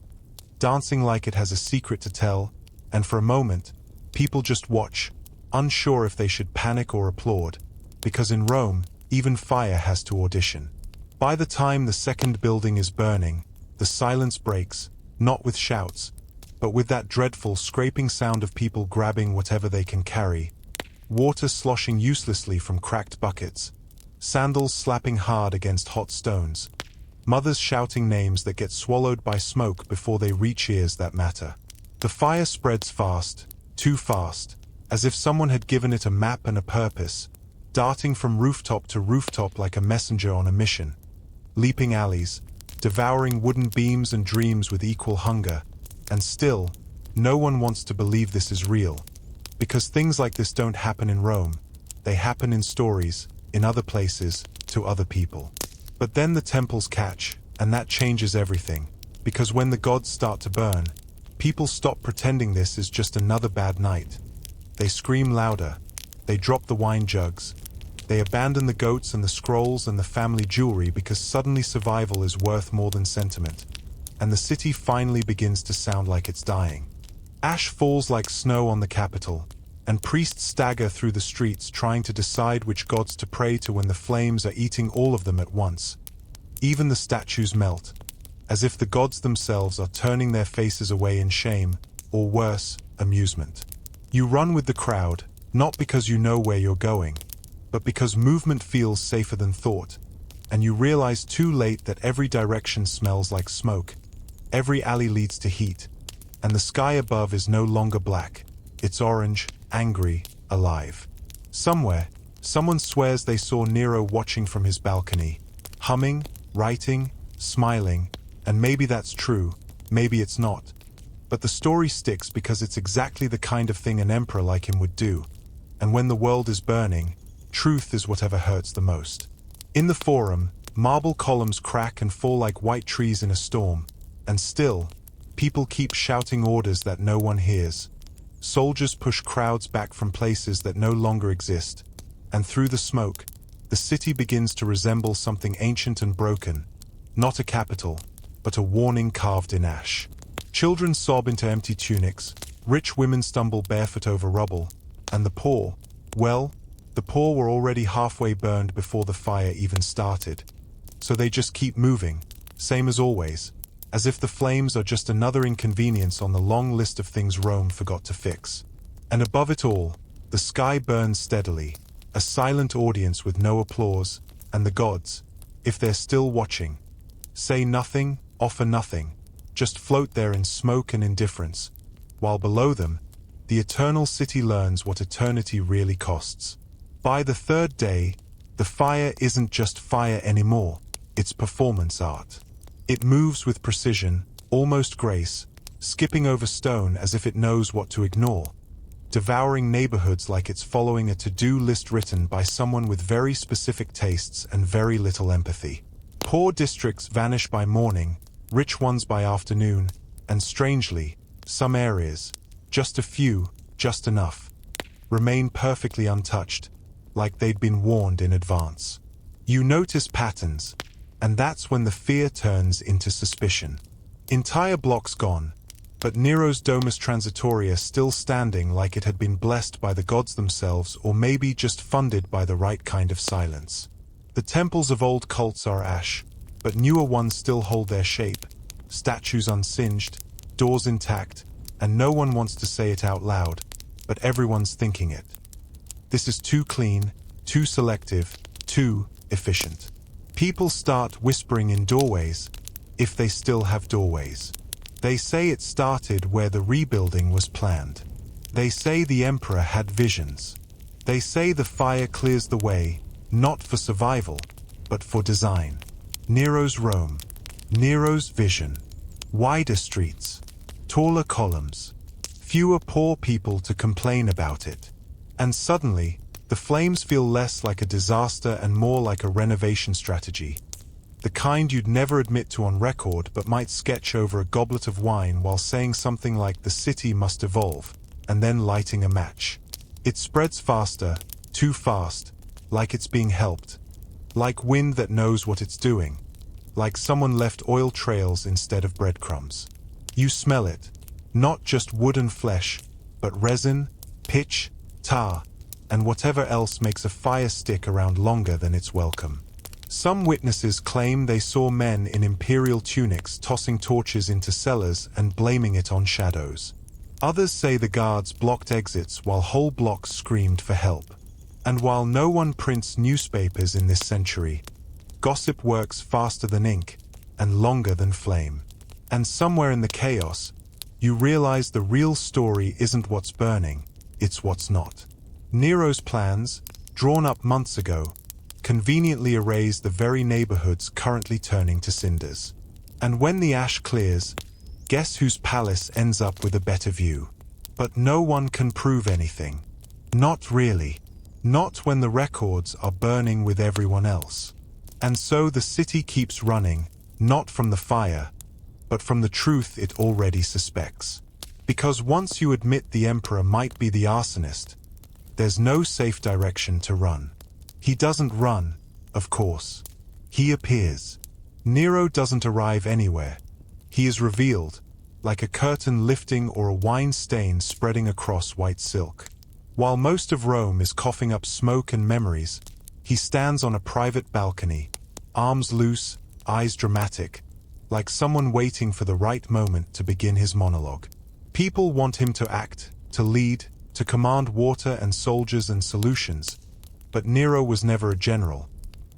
dancing like it has a secret to tell, and for a moment, people just watch, unsure if they should panic or applaud, because in Rome, even fire has to audition. By the time the second building is burning, the silence breaks, not with shouts, but with that dreadful scraping sound of people grabbing whatever they can carry, water sloshing uselessly from cracked buckets, sandals slapping hard against hot stones, mothers shouting names that get swallowed by smoke before they reach ears that matter. The fire spreads fast, too fast, as if someone had given it a map and a purpose, darting from rooftop to rooftop like a messenger on a mission, leaping alleys, devouring wooden beams and dreams with equal hunger, and still, no one wants to believe this is real. Because things like this don't happen in Rome, they happen in stories, in other places, to other people. But then the temples catch, and that changes everything, because when the gods start to burn, people stop pretending this is just another bad night. They scream louder, they drop the wine jugs, they abandon the goats and the scrolls and the family jewelry because suddenly survival is worth more than sentiment, and the city finally begins to sound like it's dying. Ash falls like snow on the Capitol, and priests stagger through the streets trying to decide which gods to pray to when the flames are eating all of them at once. Even the statues melt, as if the gods themselves are turning their faces away in shame, or worse, amusement. You run with the crowd, not because you know where you're going, but because movement feels safer than thought, and you realize too late that every direction smells like smoke, every alley leads to heat, and the sky above is no longer black. It's orange, angry, alive. Somewhere, someone swears they saw Nero watching from his balcony, humming, writing, smiling, and maybe that's true, maybe it's not. But the story sticks because it's exactly the kind of thing an emperor like him would do. And when the world is burning, truth is whatever hurts the most. In the Forum, marble columns crack and fall like white trees in a storm, and still, people keep shouting orders that no one hears. Soldiers push crowds back from places that no longer exist, and through the smoke, the city begins to resemble something ancient and broken, not a capital, but a warning carved in ash. Children sob into empty tunics, rich women stumble barefoot over rubble, and the poor, well, the poor were already halfway burned before the fire even started. So they just keep moving, same as always, as if the flames are just another inconvenience on the long list of things Rome forgot to fix. And above it all, the sky burns steadily, a silent audience with no applause, and the gods, if they're still watching, say nothing, offer nothing, just float there in smoke and indifference, while below them, the eternal city learns what eternity really costs. By the third day, the fire isn't just fire anymore, it's performance art. It moves with precision, almost grace, skipping over stone as if it knows what to ignore, devouring neighborhoods like it's following a to-do list written by someone with very specific tastes and very little empathy. Poor districts vanish by morning, rich ones by afternoon, and strangely, some areas, just a few, just enough, remain perfectly untouched, like they'd been warned in advance. You notice patterns, and that's when the fear turns into suspicion. Entire blocks gone, but Nero's Domus Transitoria still standing like it had been blessed by the gods themselves or maybe just funded by the right kind of silence. The temples of old cults are ash, but newer ones still hold their shape, statues unsinged, doors intact, and no one wants to say it out loud, but everyone's thinking it. This is too clean, too selective, too efficient. People start whispering in doorways, if they still have doorways. They say it started where the rebuilding was planned. They say the emperor had visions. They say the fire clears the way, not for survival, but for design. Nero's Rome, Nero's vision, wider streets, taller columns, fewer poor people to complain about it. And suddenly, the flames feel less like a disaster and more like a renovation strategy. The kind you'd never admit to on record but might sketch over a goblet of wine while saying something like the city must evolve, and then lighting a match. It spreads faster, too fast, like it's being helped. Like wind that knows what it's doing. Like someone left oil trails instead of breadcrumbs. You smell it. Not just wood and flesh, but resin, pitch, tar, and whatever else makes a fire stick around longer than it's welcome. Some witnesses claim they saw men in imperial tunics tossing torches into cellars and blaming it on shadows. Others say the guards blocked exits while whole blocks screamed for help. And while no one prints newspapers in this century, gossip works faster than ink and longer than flame. And somewhere in the chaos, you realize the real story isn't what's burning, it's what's not. Nero's plans, drawn up months ago, conveniently erase the very neighborhoods currently turning to cinders. And when the ash clears, guess whose palace ends up with a better view? But no one can prove anything. Not really. Not when the records are burning with everyone else. And so the city keeps running, not from the fire, but from the truth it already suspects. Because once you admit the emperor might be the arsonist, there's no safe direction to run. He doesn't run, of course. He appears. Nero doesn't arrive anywhere. He is revealed, like a curtain lifting or a wine stain spreading across white silk. While most of Rome is coughing up smoke and memories, he stands on a private balcony, arms loose, eyes dramatic, like someone waiting for the right moment to begin his monologue. People want him to act, to lead, to command water and soldiers and solutions, but Nero was never a general.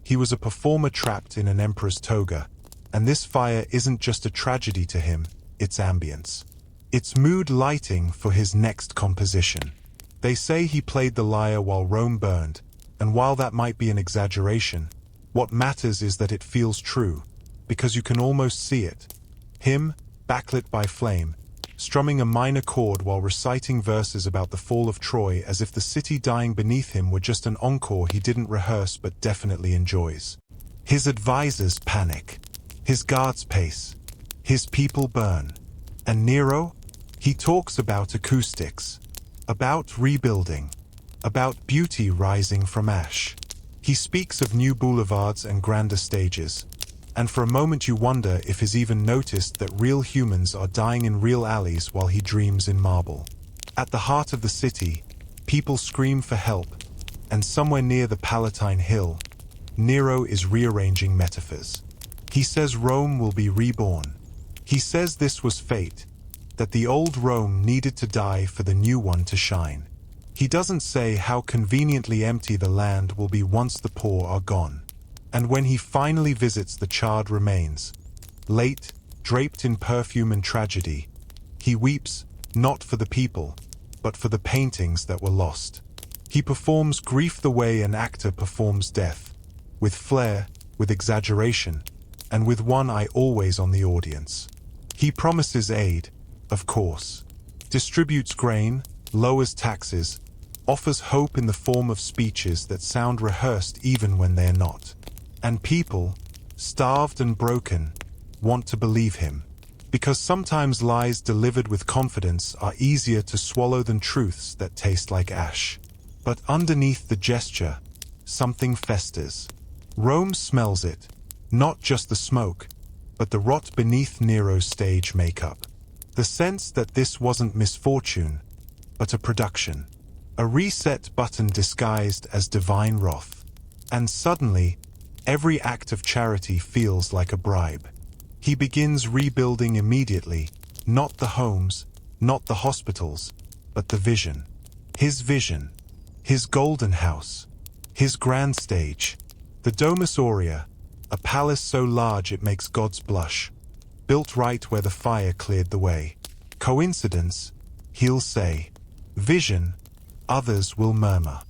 He was a performer trapped in an emperor's toga, and this fire isn't just a tragedy to him, it's ambience. It's mood lighting for his next composition. They say he played the lyre while Rome burned, and while that might be an exaggeration, what matters is that it feels true, because you can almost see it. Him, backlit by flame, strumming a minor chord while reciting verses about the fall of Troy as if the city dying beneath him were just an encore he didn't rehearse but definitely enjoys. His advisors panic. His guards pace. His people burn. And Nero? He talks about acoustics, about rebuilding, about beauty rising from ash. He speaks of new boulevards and grander stages, and for a moment you wonder if he's even noticed that real humans are dying in real alleys while he dreams in marble. At the heart of the city, people scream for help, and somewhere near the Palatine Hill, Nero is rearranging metaphors. He says Rome will be reborn. He says this was fate, that the old Rome needed to die for the new one to shine. He doesn't say how conveniently empty the land will be once the poor are gone. And when he finally visits the charred remains, late, draped in perfume and tragedy, he weeps not for the people, but for the paintings that were lost. He performs grief the way an actor performs death, with flair, with exaggeration, and with one eye always on the audience. He promises aid, of course, distributes grain, lowers taxes, offers hope in the form of speeches that sound rehearsed even when they're not. And people, starved and broken, want to believe him. Because sometimes lies delivered with confidence are easier to swallow than truths that taste like ash. But underneath the gesture, something festers. Rome smells it, not just the smoke, but the rot beneath Nero's stage makeup. The sense that this wasn't misfortune, but a production. A reset button disguised as divine wrath. And suddenly, every act of charity feels like a bribe. He begins rebuilding immediately, not the homes, not the hospitals, but the vision. His vision. His golden house. His grand stage. The Domus Aurea, a palace so large it makes gods blush. Built right where the fire cleared the way. Coincidence? He'll say. Vision? Others will murmur.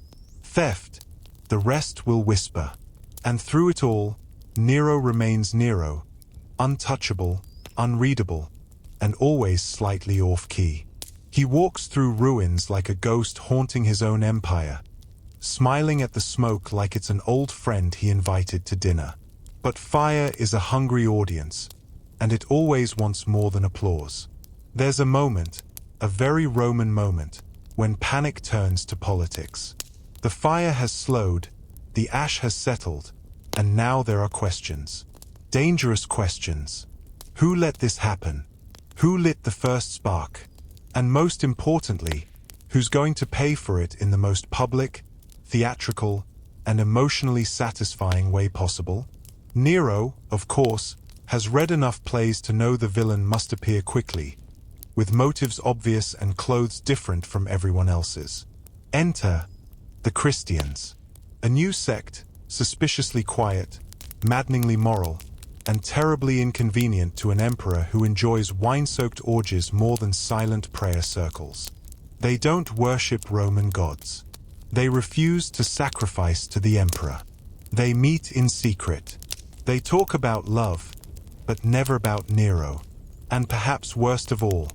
Theft? The rest will whisper. And through it all, Nero remains Nero, untouchable, unreadable, and always slightly off-key. He walks through ruins like a ghost haunting his own empire, smiling at the smoke like it's an old friend he invited to dinner. But fire is a hungry audience, and it always wants more than applause. There's a moment, a very Roman moment, when panic turns to politics. The fire has slowed, the ash has settled, and now there are questions. Dangerous questions. Who let this happen? Who lit the first spark? And most importantly, who's going to pay for it in the most public, theatrical, and emotionally satisfying way possible? Nero, of course, has read enough plays to know the villain must appear quickly, with motives obvious and clothes different from everyone else's. Enter the Christians, a new sect, suspiciously quiet, maddeningly moral, and terribly inconvenient to an emperor who enjoys wine-soaked orgies more than silent prayer circles. They don't worship Roman gods. They refuse to sacrifice to the emperor. They meet in secret. They talk about love, but never about Nero. And perhaps worst of all,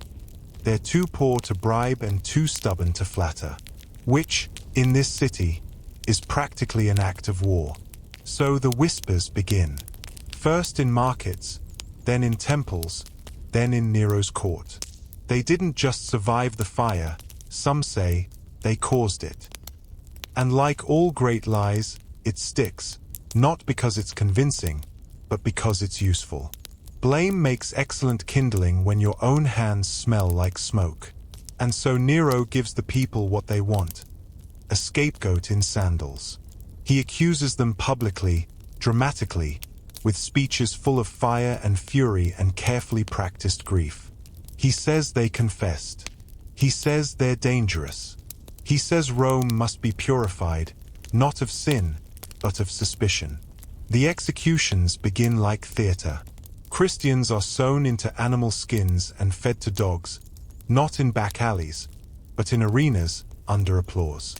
they're too poor to bribe and too stubborn to flatter, which, in this city, is practically an act of war. So the whispers begin. First in markets, then in temples, then in Nero's court. They didn't just survive the fire, some say they caused it. And like all great lies, it sticks, not because it's convincing, but because it's useful. Blame makes excellent kindling when your own hands smell like smoke. And so Nero gives the people what they want. A scapegoat in sandals. He accuses them publicly, dramatically, with speeches full of fire and fury and carefully practiced grief. He says they confessed. He says they're dangerous. He says Rome must be purified, not of sin, but of suspicion. The executions begin like theater. Christians are sewn into animal skins and fed to dogs, not in back alleys, but in arenas under applause.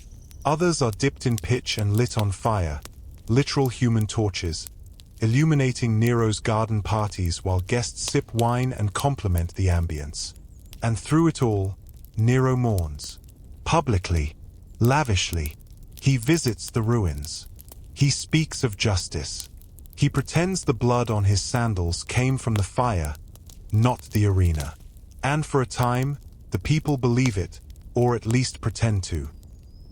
Others are dipped in pitch and lit on fire, literal human torches, illuminating Nero's garden parties while guests sip wine and compliment the ambience. And through it all, Nero mourns. Publicly, lavishly, he visits the ruins. He speaks of justice. He pretends the blood on his sandals came from the fire, not the arena. And for a time, the people believe it, or at least pretend to.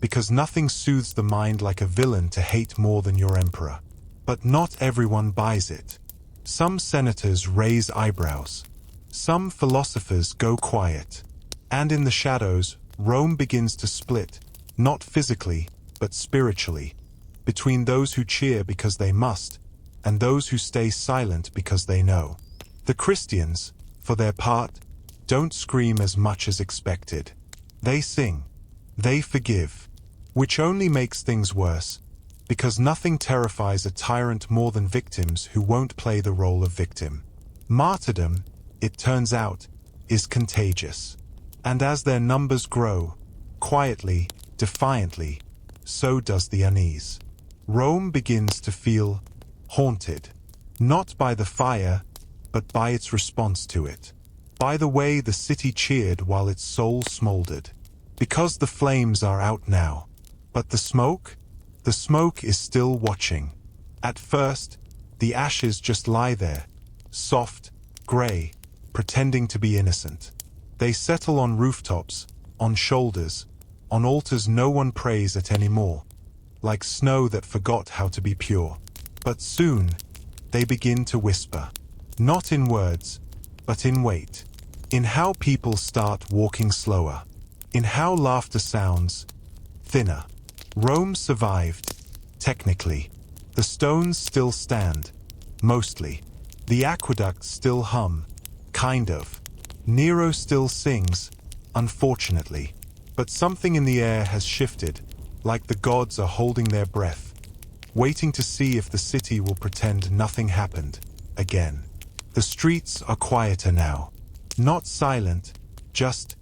Because nothing soothes the mind like a villain to hate more than your emperor. But not everyone buys it. Some senators raise eyebrows. Some philosophers go quiet. And in the shadows, Rome begins to split, not physically, but spiritually, between those who cheer because they must, and those who stay silent because they know. The Christians, for their part, don't scream as much as expected. They sing. They forgive. Which only makes things worse, because nothing terrifies a tyrant more than victims who won't play the role of victim. Martyrdom, it turns out, is contagious. And as their numbers grow, quietly, defiantly, so does the unease. Rome begins to feel haunted, not by the fire, but by its response to it. By the way the city cheered while its soul smoldered. Because the flames are out now. But the smoke is still watching. At first, the ashes just lie there, soft, gray, pretending to be innocent. They settle on rooftops, on shoulders, on altars no one prays at anymore, like snow that forgot how to be pure. But soon, they begin to whisper, not in words, but in weight, in how people start walking slower, in how laughter sounds thinner. Rome survived, technically. The stones still stand, mostly. The aqueducts still hum, kind of. Nero still sings, unfortunately. But something in the air has shifted, like the gods are holding their breath, waiting to see if the city will pretend nothing happened, again. The streets are quieter now. Not silent, just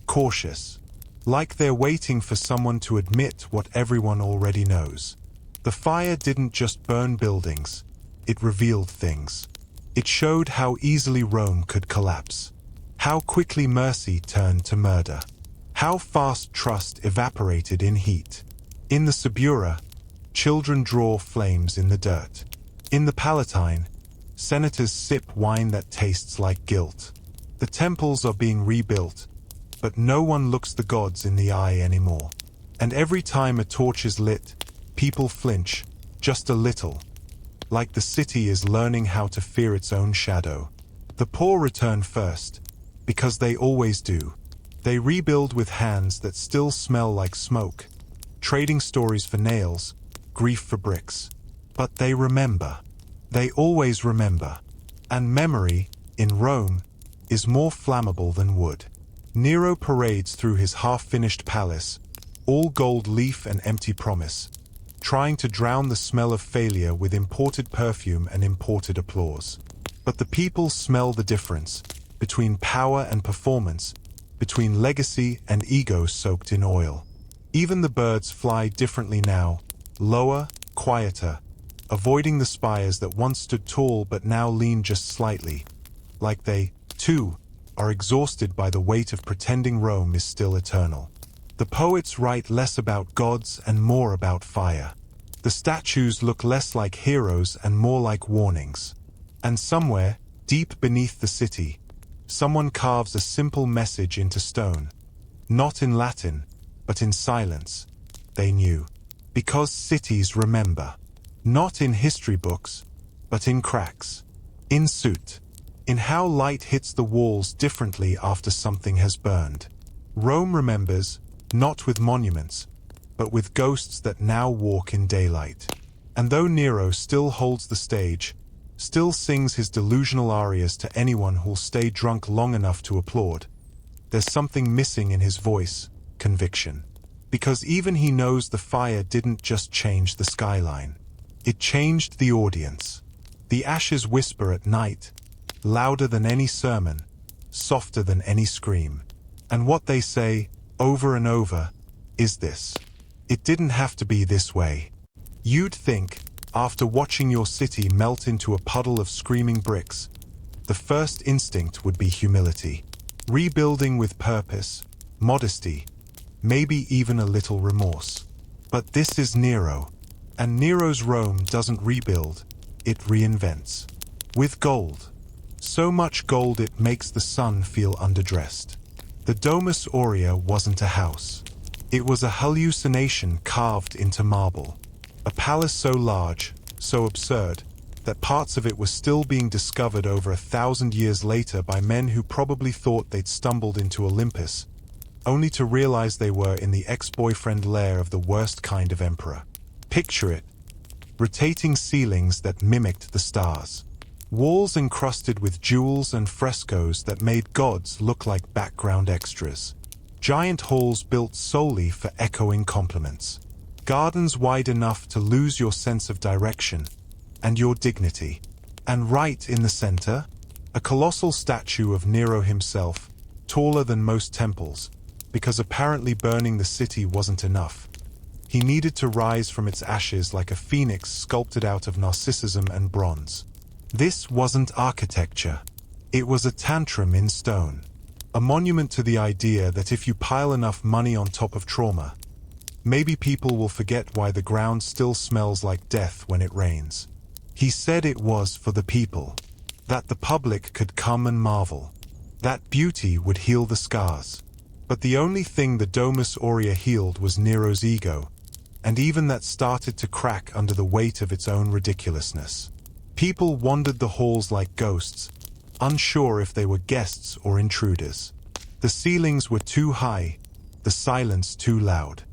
cautious. Like they're waiting for someone to admit what everyone already knows. The fire didn't just burn buildings, it revealed things. It showed how easily Rome could collapse. How quickly mercy turned to murder. How fast trust evaporated in heat. In the Subura, children draw flames in the dirt. In the Palatine, senators sip wine that tastes like guilt. The temples are being rebuilt, but no one looks the gods in the eye anymore. And every time a torch is lit, people flinch, just a little. Like the city is learning how to fear its own shadow. The poor return first, because they always do. They rebuild with hands that still smell like smoke, trading stories for nails, grief for bricks. But they remember. They always remember. And memory, in Rome, is more flammable than wood. Nero parades through his half-finished palace, all gold leaf and empty promise, trying to drown the smell of failure with imported perfume and imported applause. But the people smell the difference between power and performance, between legacy and ego soaked in oil. Even the birds fly differently now, lower, quieter, avoiding the spires that once stood tall but now lean just slightly, like they, too, are exhausted by the weight of pretending Rome is still eternal. The poets write less about gods and more about fire. The statues look less like heroes and more like warnings. And somewhere, deep beneath the city, someone carves a simple message into stone. Not in Latin, but in silence. They knew. Because cities remember. Not in history books, but in cracks. In soot. In how light hits the walls differently after something has burned. Rome remembers, not with monuments, but with ghosts that now walk in daylight. And though Nero still holds the stage, still sings his delusional arias to anyone who'll stay drunk long enough to applaud, there's something missing in his voice, conviction. Because even he knows the fire didn't just change the skyline. It changed the audience. The ashes whisper at night, louder than any sermon, softer than any scream. And what they say, over and over, is this: it didn't have to be this way. You'd think, after watching your city melt into a puddle of screaming bricks, the first instinct would be humility. Rebuilding with purpose, modesty, maybe even a little remorse. But this is Nero, and Nero's Rome doesn't rebuild, it reinvents. With gold. So much gold it makes the sun feel underdressed. The Domus Aurea wasn't a house. It was a hallucination carved into marble. A palace so large, so absurd, that parts of it were still being discovered over 1,000 years later by men who probably thought they'd stumbled into Olympus, only to realize they were in the ex-boyfriend lair of the worst kind of emperor. Picture it. Rotating ceilings that mimicked the stars. Walls encrusted with jewels and frescoes that made gods look like background extras. Giant halls built solely for echoing compliments. Gardens wide enough to lose your sense of direction and your dignity. And right in the center, a colossal statue of Nero himself, taller than most temples, because apparently burning the city wasn't enough. He needed to rise from its ashes like a phoenix sculpted out of narcissism and bronze. This wasn't architecture. It was a tantrum in stone. A monument to the idea that if you pile enough money on top of trauma, maybe people will forget why the ground still smells like death when it rains. He said it was for the people, that the public could come and marvel, that beauty would heal the scars. But the only thing the Domus Aurea healed was Nero's ego, and even that started to crack under the weight of its own ridiculousness. People wandered the halls like ghosts, unsure if they were guests or intruders. The ceilings were too high, the silence too loud.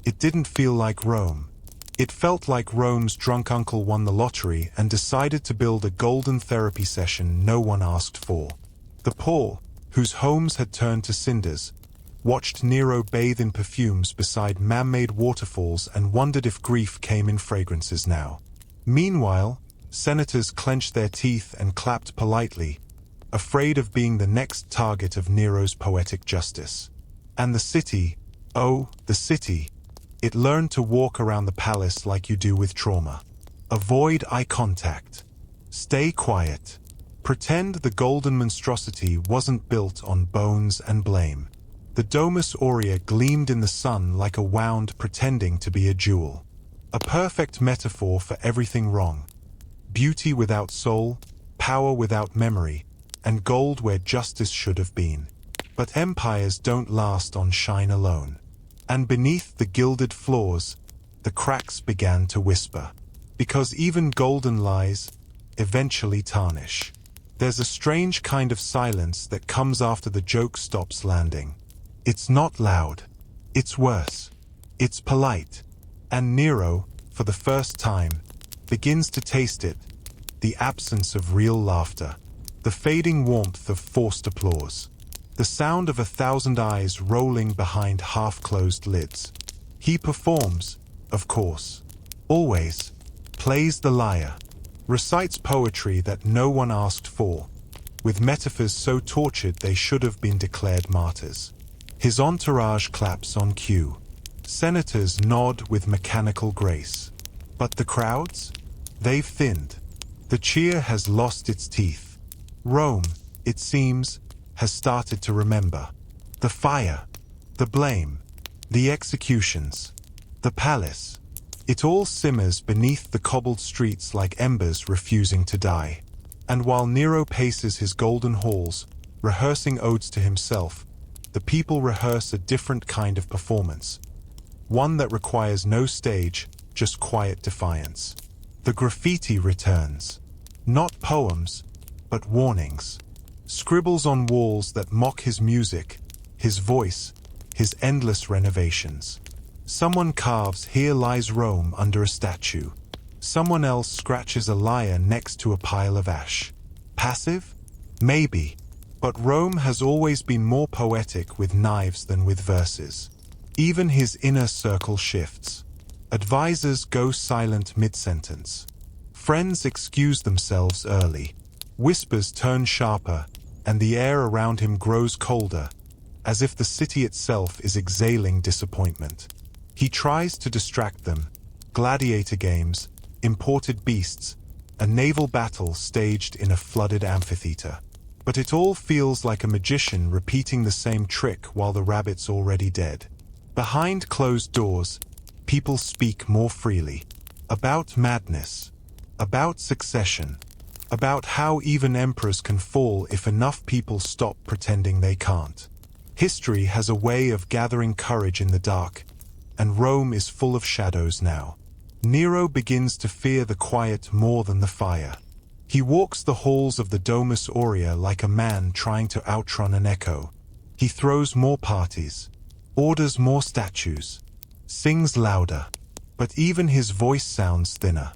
It didn't feel like Rome. It felt like Rome's drunk uncle won the lottery and decided to build a golden therapy session no one asked for. The poor, whose homes had turned to cinders, watched Nero bathe in perfumes beside man-made waterfalls and wondered if grief came in fragrances now. Meanwhile, senators clenched their teeth and clapped politely, afraid of being the next target of Nero's poetic justice. And the city, oh, the city, it learned to walk around the palace like you do with trauma. Avoid eye contact. Stay quiet. Pretend the golden monstrosity wasn't built on bones and blame. The Domus Aurea gleamed in the sun like a wound pretending to be a jewel. A perfect metaphor for everything wrong. Beauty without soul, power without memory, and gold where justice should have been. But empires don't last on shine alone. And beneath the gilded floors, the cracks began to whisper. Because even golden lies eventually tarnish. There's a strange kind of silence that comes after the joke stops landing. It's not loud. It's worse. It's polite. And Nero, for the first time, begins to taste it. The absence of real laughter. The fading warmth of forced applause. The sound of 1,000 eyes rolling behind half-closed lids. He performs, of course. Always. Plays the lyre. Recites poetry that no one asked for, with metaphors so tortured they should have been declared martyrs. His entourage claps on cue. Senators nod with mechanical grace. But the crowds? They've thinned. The cheer has lost its teeth. Rome, it seems, has started to remember. The fire, the blame, the executions, the palace. It all simmers beneath the cobbled streets like embers refusing to die. And while Nero paces his golden halls, rehearsing odes to himself, the people rehearse a different kind of performance. One that requires no stage, just quiet defiance. The graffiti returns. Not poems, but warnings. Scribbles on walls that mock his music, his voice, his endless renovations. Someone carves "Here lies Rome" under a statue. Someone else scratches a lyre next to a pile of ash. Passive? Maybe. But Rome has always been more poetic with knives than with verses. Even his inner circle shifts. Advisors go silent mid-sentence. Friends excuse themselves early. Whispers turn sharper, and the air around him grows colder, as if the city itself is exhaling disappointment. He tries to distract them. Gladiator games, imported beasts, a naval battle staged in a flooded amphitheater. But it all feels like a magician repeating the same trick while the rabbit's already dead. Behind closed doors, people speak more freely. About madness, about succession, about how even emperors can fall if enough people stop pretending they can't. History has a way of gathering courage in the dark, and Rome is full of shadows now. Nero begins to fear the quiet more than the fire. He walks the halls of the Domus Aurea like a man trying to outrun an echo. He throws more parties, orders more statues, sings louder, but even his voice sounds thinner.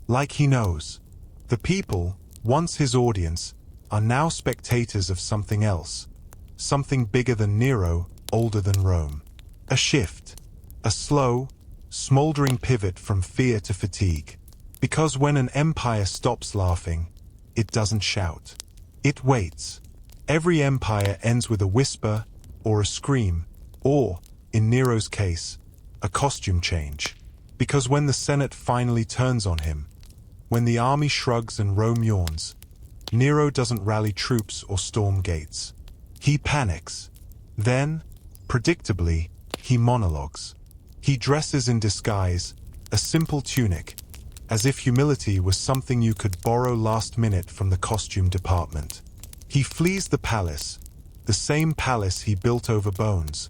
Like he knows. The people, once his audience, are now spectators of something else. Something bigger than Nero, older than Rome. A shift. A slow, smoldering pivot from fear to fatigue. Because when an empire stops laughing, it doesn't shout. It waits. Every empire ends with a whisper, or a scream, or, in Nero's case, a costume change. Because when the Senate finally turns on him, when the army shrugs and Rome yawns, Nero doesn't rally troops or storm gates. He panics. Then, predictably, he monologues. He dresses in disguise, a simple tunic, as if humility was something you could borrow last minute from the costume department. He flees the palace, the same palace he built over bones,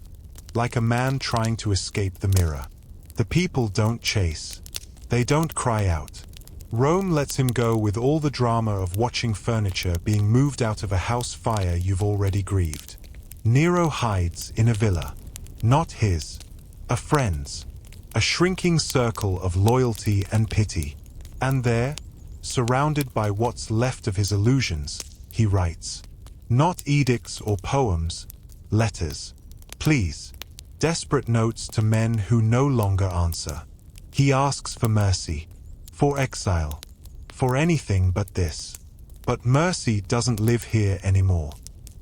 like a man trying to escape the mirror. The people don't chase. They don't cry out. Rome lets him go with all the drama of watching furniture being moved out of a house fire you've already grieved. Nero hides in a villa. Not his. A friend's. A shrinking circle of loyalty and pity. And there, surrounded by what's left of his illusions, he writes. Not edicts or poems, letters. Please. Desperate notes to men who no longer answer. He asks for mercy. For exile. For anything but this. But mercy doesn't live here anymore.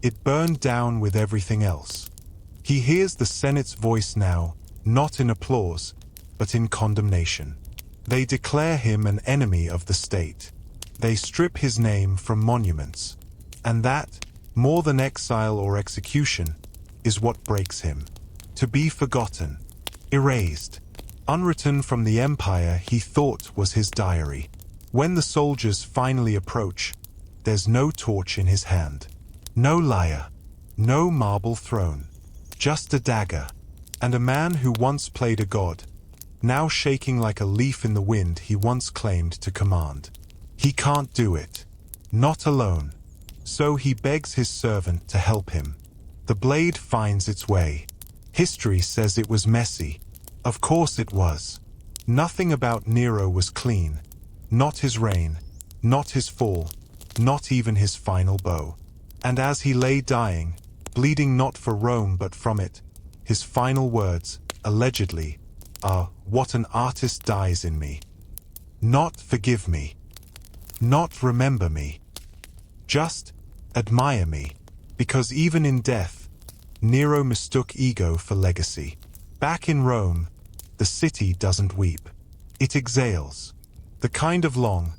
It burned down with everything else. He hears the Senate's voice now, not in applause, but in condemnation. They declare him an enemy of the state. They strip his name from monuments. And that, more than exile or execution, is what breaks him. To be forgotten, erased, unwritten from the empire he thought was his diary. When the soldiers finally approach, there's no torch in his hand. No lyre. No marble throne. Just a dagger. And a man who once played a god, now shaking like a leaf in the wind he once claimed to command. He can't do it. Not alone. So he begs his servant to help him. The blade finds its way. History says it was messy. Of course it was. Nothing about Nero was clean. Not his reign. Not his fall. Not even his final bow. And as he lay dying, bleeding not for Rome but from it, his final words, allegedly, are, "What an artist dies in me. Not forgive me. Not remember me. Just admire me." Because even in death, Nero mistook ego for legacy. Back in Rome, the city doesn't weep. It exhales. The kind of long,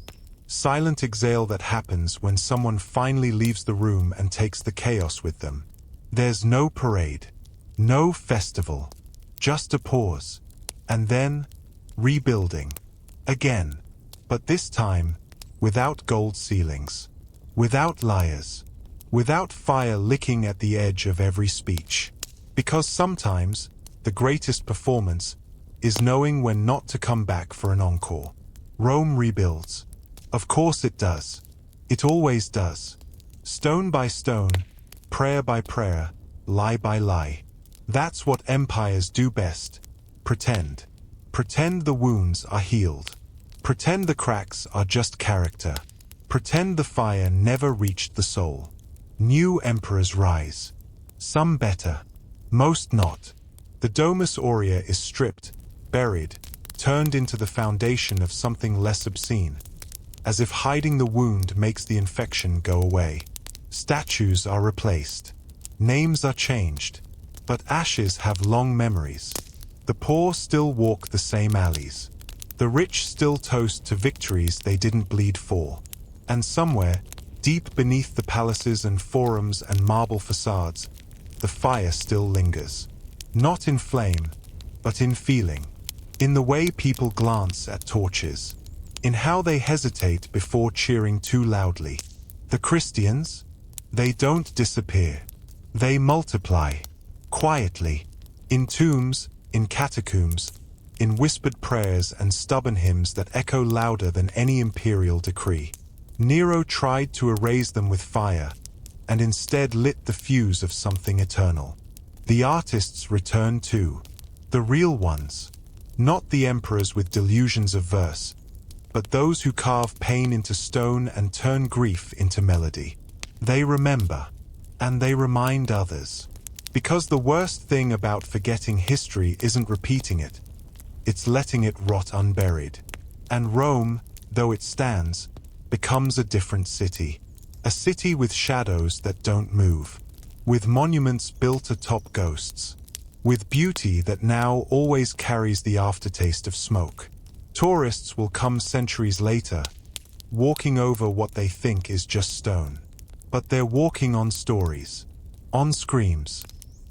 silent exhale that happens when someone finally leaves the room and takes the chaos with them. There's no parade. No festival. Just a pause. And then, rebuilding. Again. But this time, without gold ceilings. Without liars. Without fire licking at the edge of every speech. Because sometimes, the greatest performance is knowing when not to come back for an encore. Rome rebuilds. Of course it does. It always does. Stone by stone, prayer by prayer, lie by lie. That's what empires do best. Pretend. Pretend the wounds are healed. Pretend the cracks are just character. Pretend the fire never reached the soul. New emperors rise. Some better. Most not. The Domus Aurea is stripped, buried, turned into the foundation of something less obscene, as if hiding the wound makes the infection go away. Statues are replaced. Names are changed. But ashes have long memories. The poor still walk the same alleys. The rich still toast to victories they didn't bleed for. And somewhere, deep beneath the palaces and forums and marble facades, the fire still lingers. Not in flame, but in feeling. In the way people glance at torches. In how they hesitate before cheering too loudly. The Christians? They don't disappear. They multiply. Quietly. In tombs, in catacombs, in whispered prayers and stubborn hymns that echo louder than any imperial decree. Nero tried to erase them with fire, and instead lit the fuse of something eternal. The artists returned too. The real ones. Not the emperors with delusions of verse, but those who carve pain into stone and turn grief into melody. They remember, and they remind others. Because the worst thing about forgetting history isn't repeating it, it's letting it rot unburied. And Rome, though it stands, becomes a different city. A city with shadows that don't move. With monuments built atop ghosts. With beauty that now always carries the aftertaste of smoke. Tourists will come centuries later, walking over what they think is just stone. But they're walking on stories. On screams.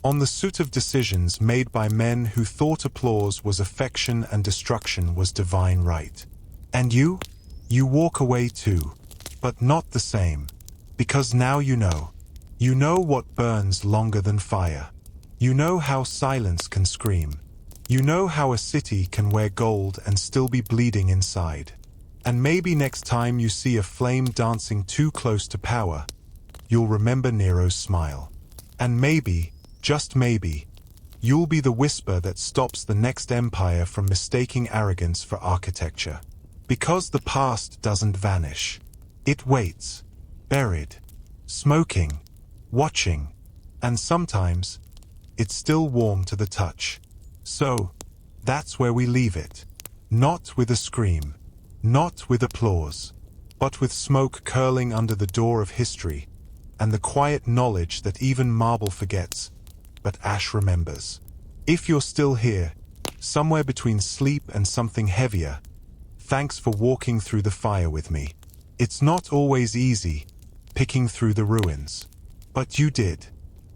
On the soot of decisions made by men who thought applause was affection and destruction was divine right. And you? You walk away too. But not the same. Because now you know. You know what burns longer than fire. You know how silence can scream. You know how a city can wear gold and still be bleeding inside. And maybe next time you see a flame dancing too close to power, you'll remember Nero's smile. And maybe, just maybe, you'll be the whisper that stops the next empire from mistaking arrogance for architecture. Because the past doesn't vanish. It waits, buried, smoking, watching, and sometimes, it's still warm to the touch. So, that's where we leave it. Not with a scream, not with applause, but with smoke curling under the door of history, and the quiet knowledge that even marble forgets, but ash remembers. If you're still here, somewhere between sleep and something heavier, thanks for walking through the fire with me. It's not always easy, picking through the ruins. But you did.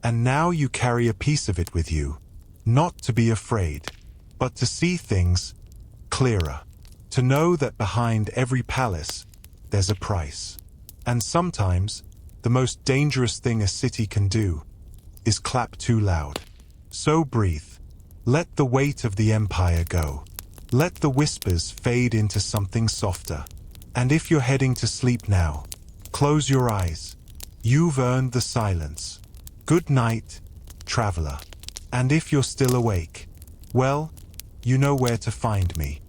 And now you carry a piece of it with you. Not to be afraid, but to see things clearer. To know that behind every palace, there's a price. And sometimes, the most dangerous thing a city can do is clap too loud. So breathe. Let the weight of the empire go. Let the whispers fade into something softer. And if you're heading to sleep now, close your eyes. You've earned the silence. Good night, traveler. And if you're still awake, well, you know where to find me.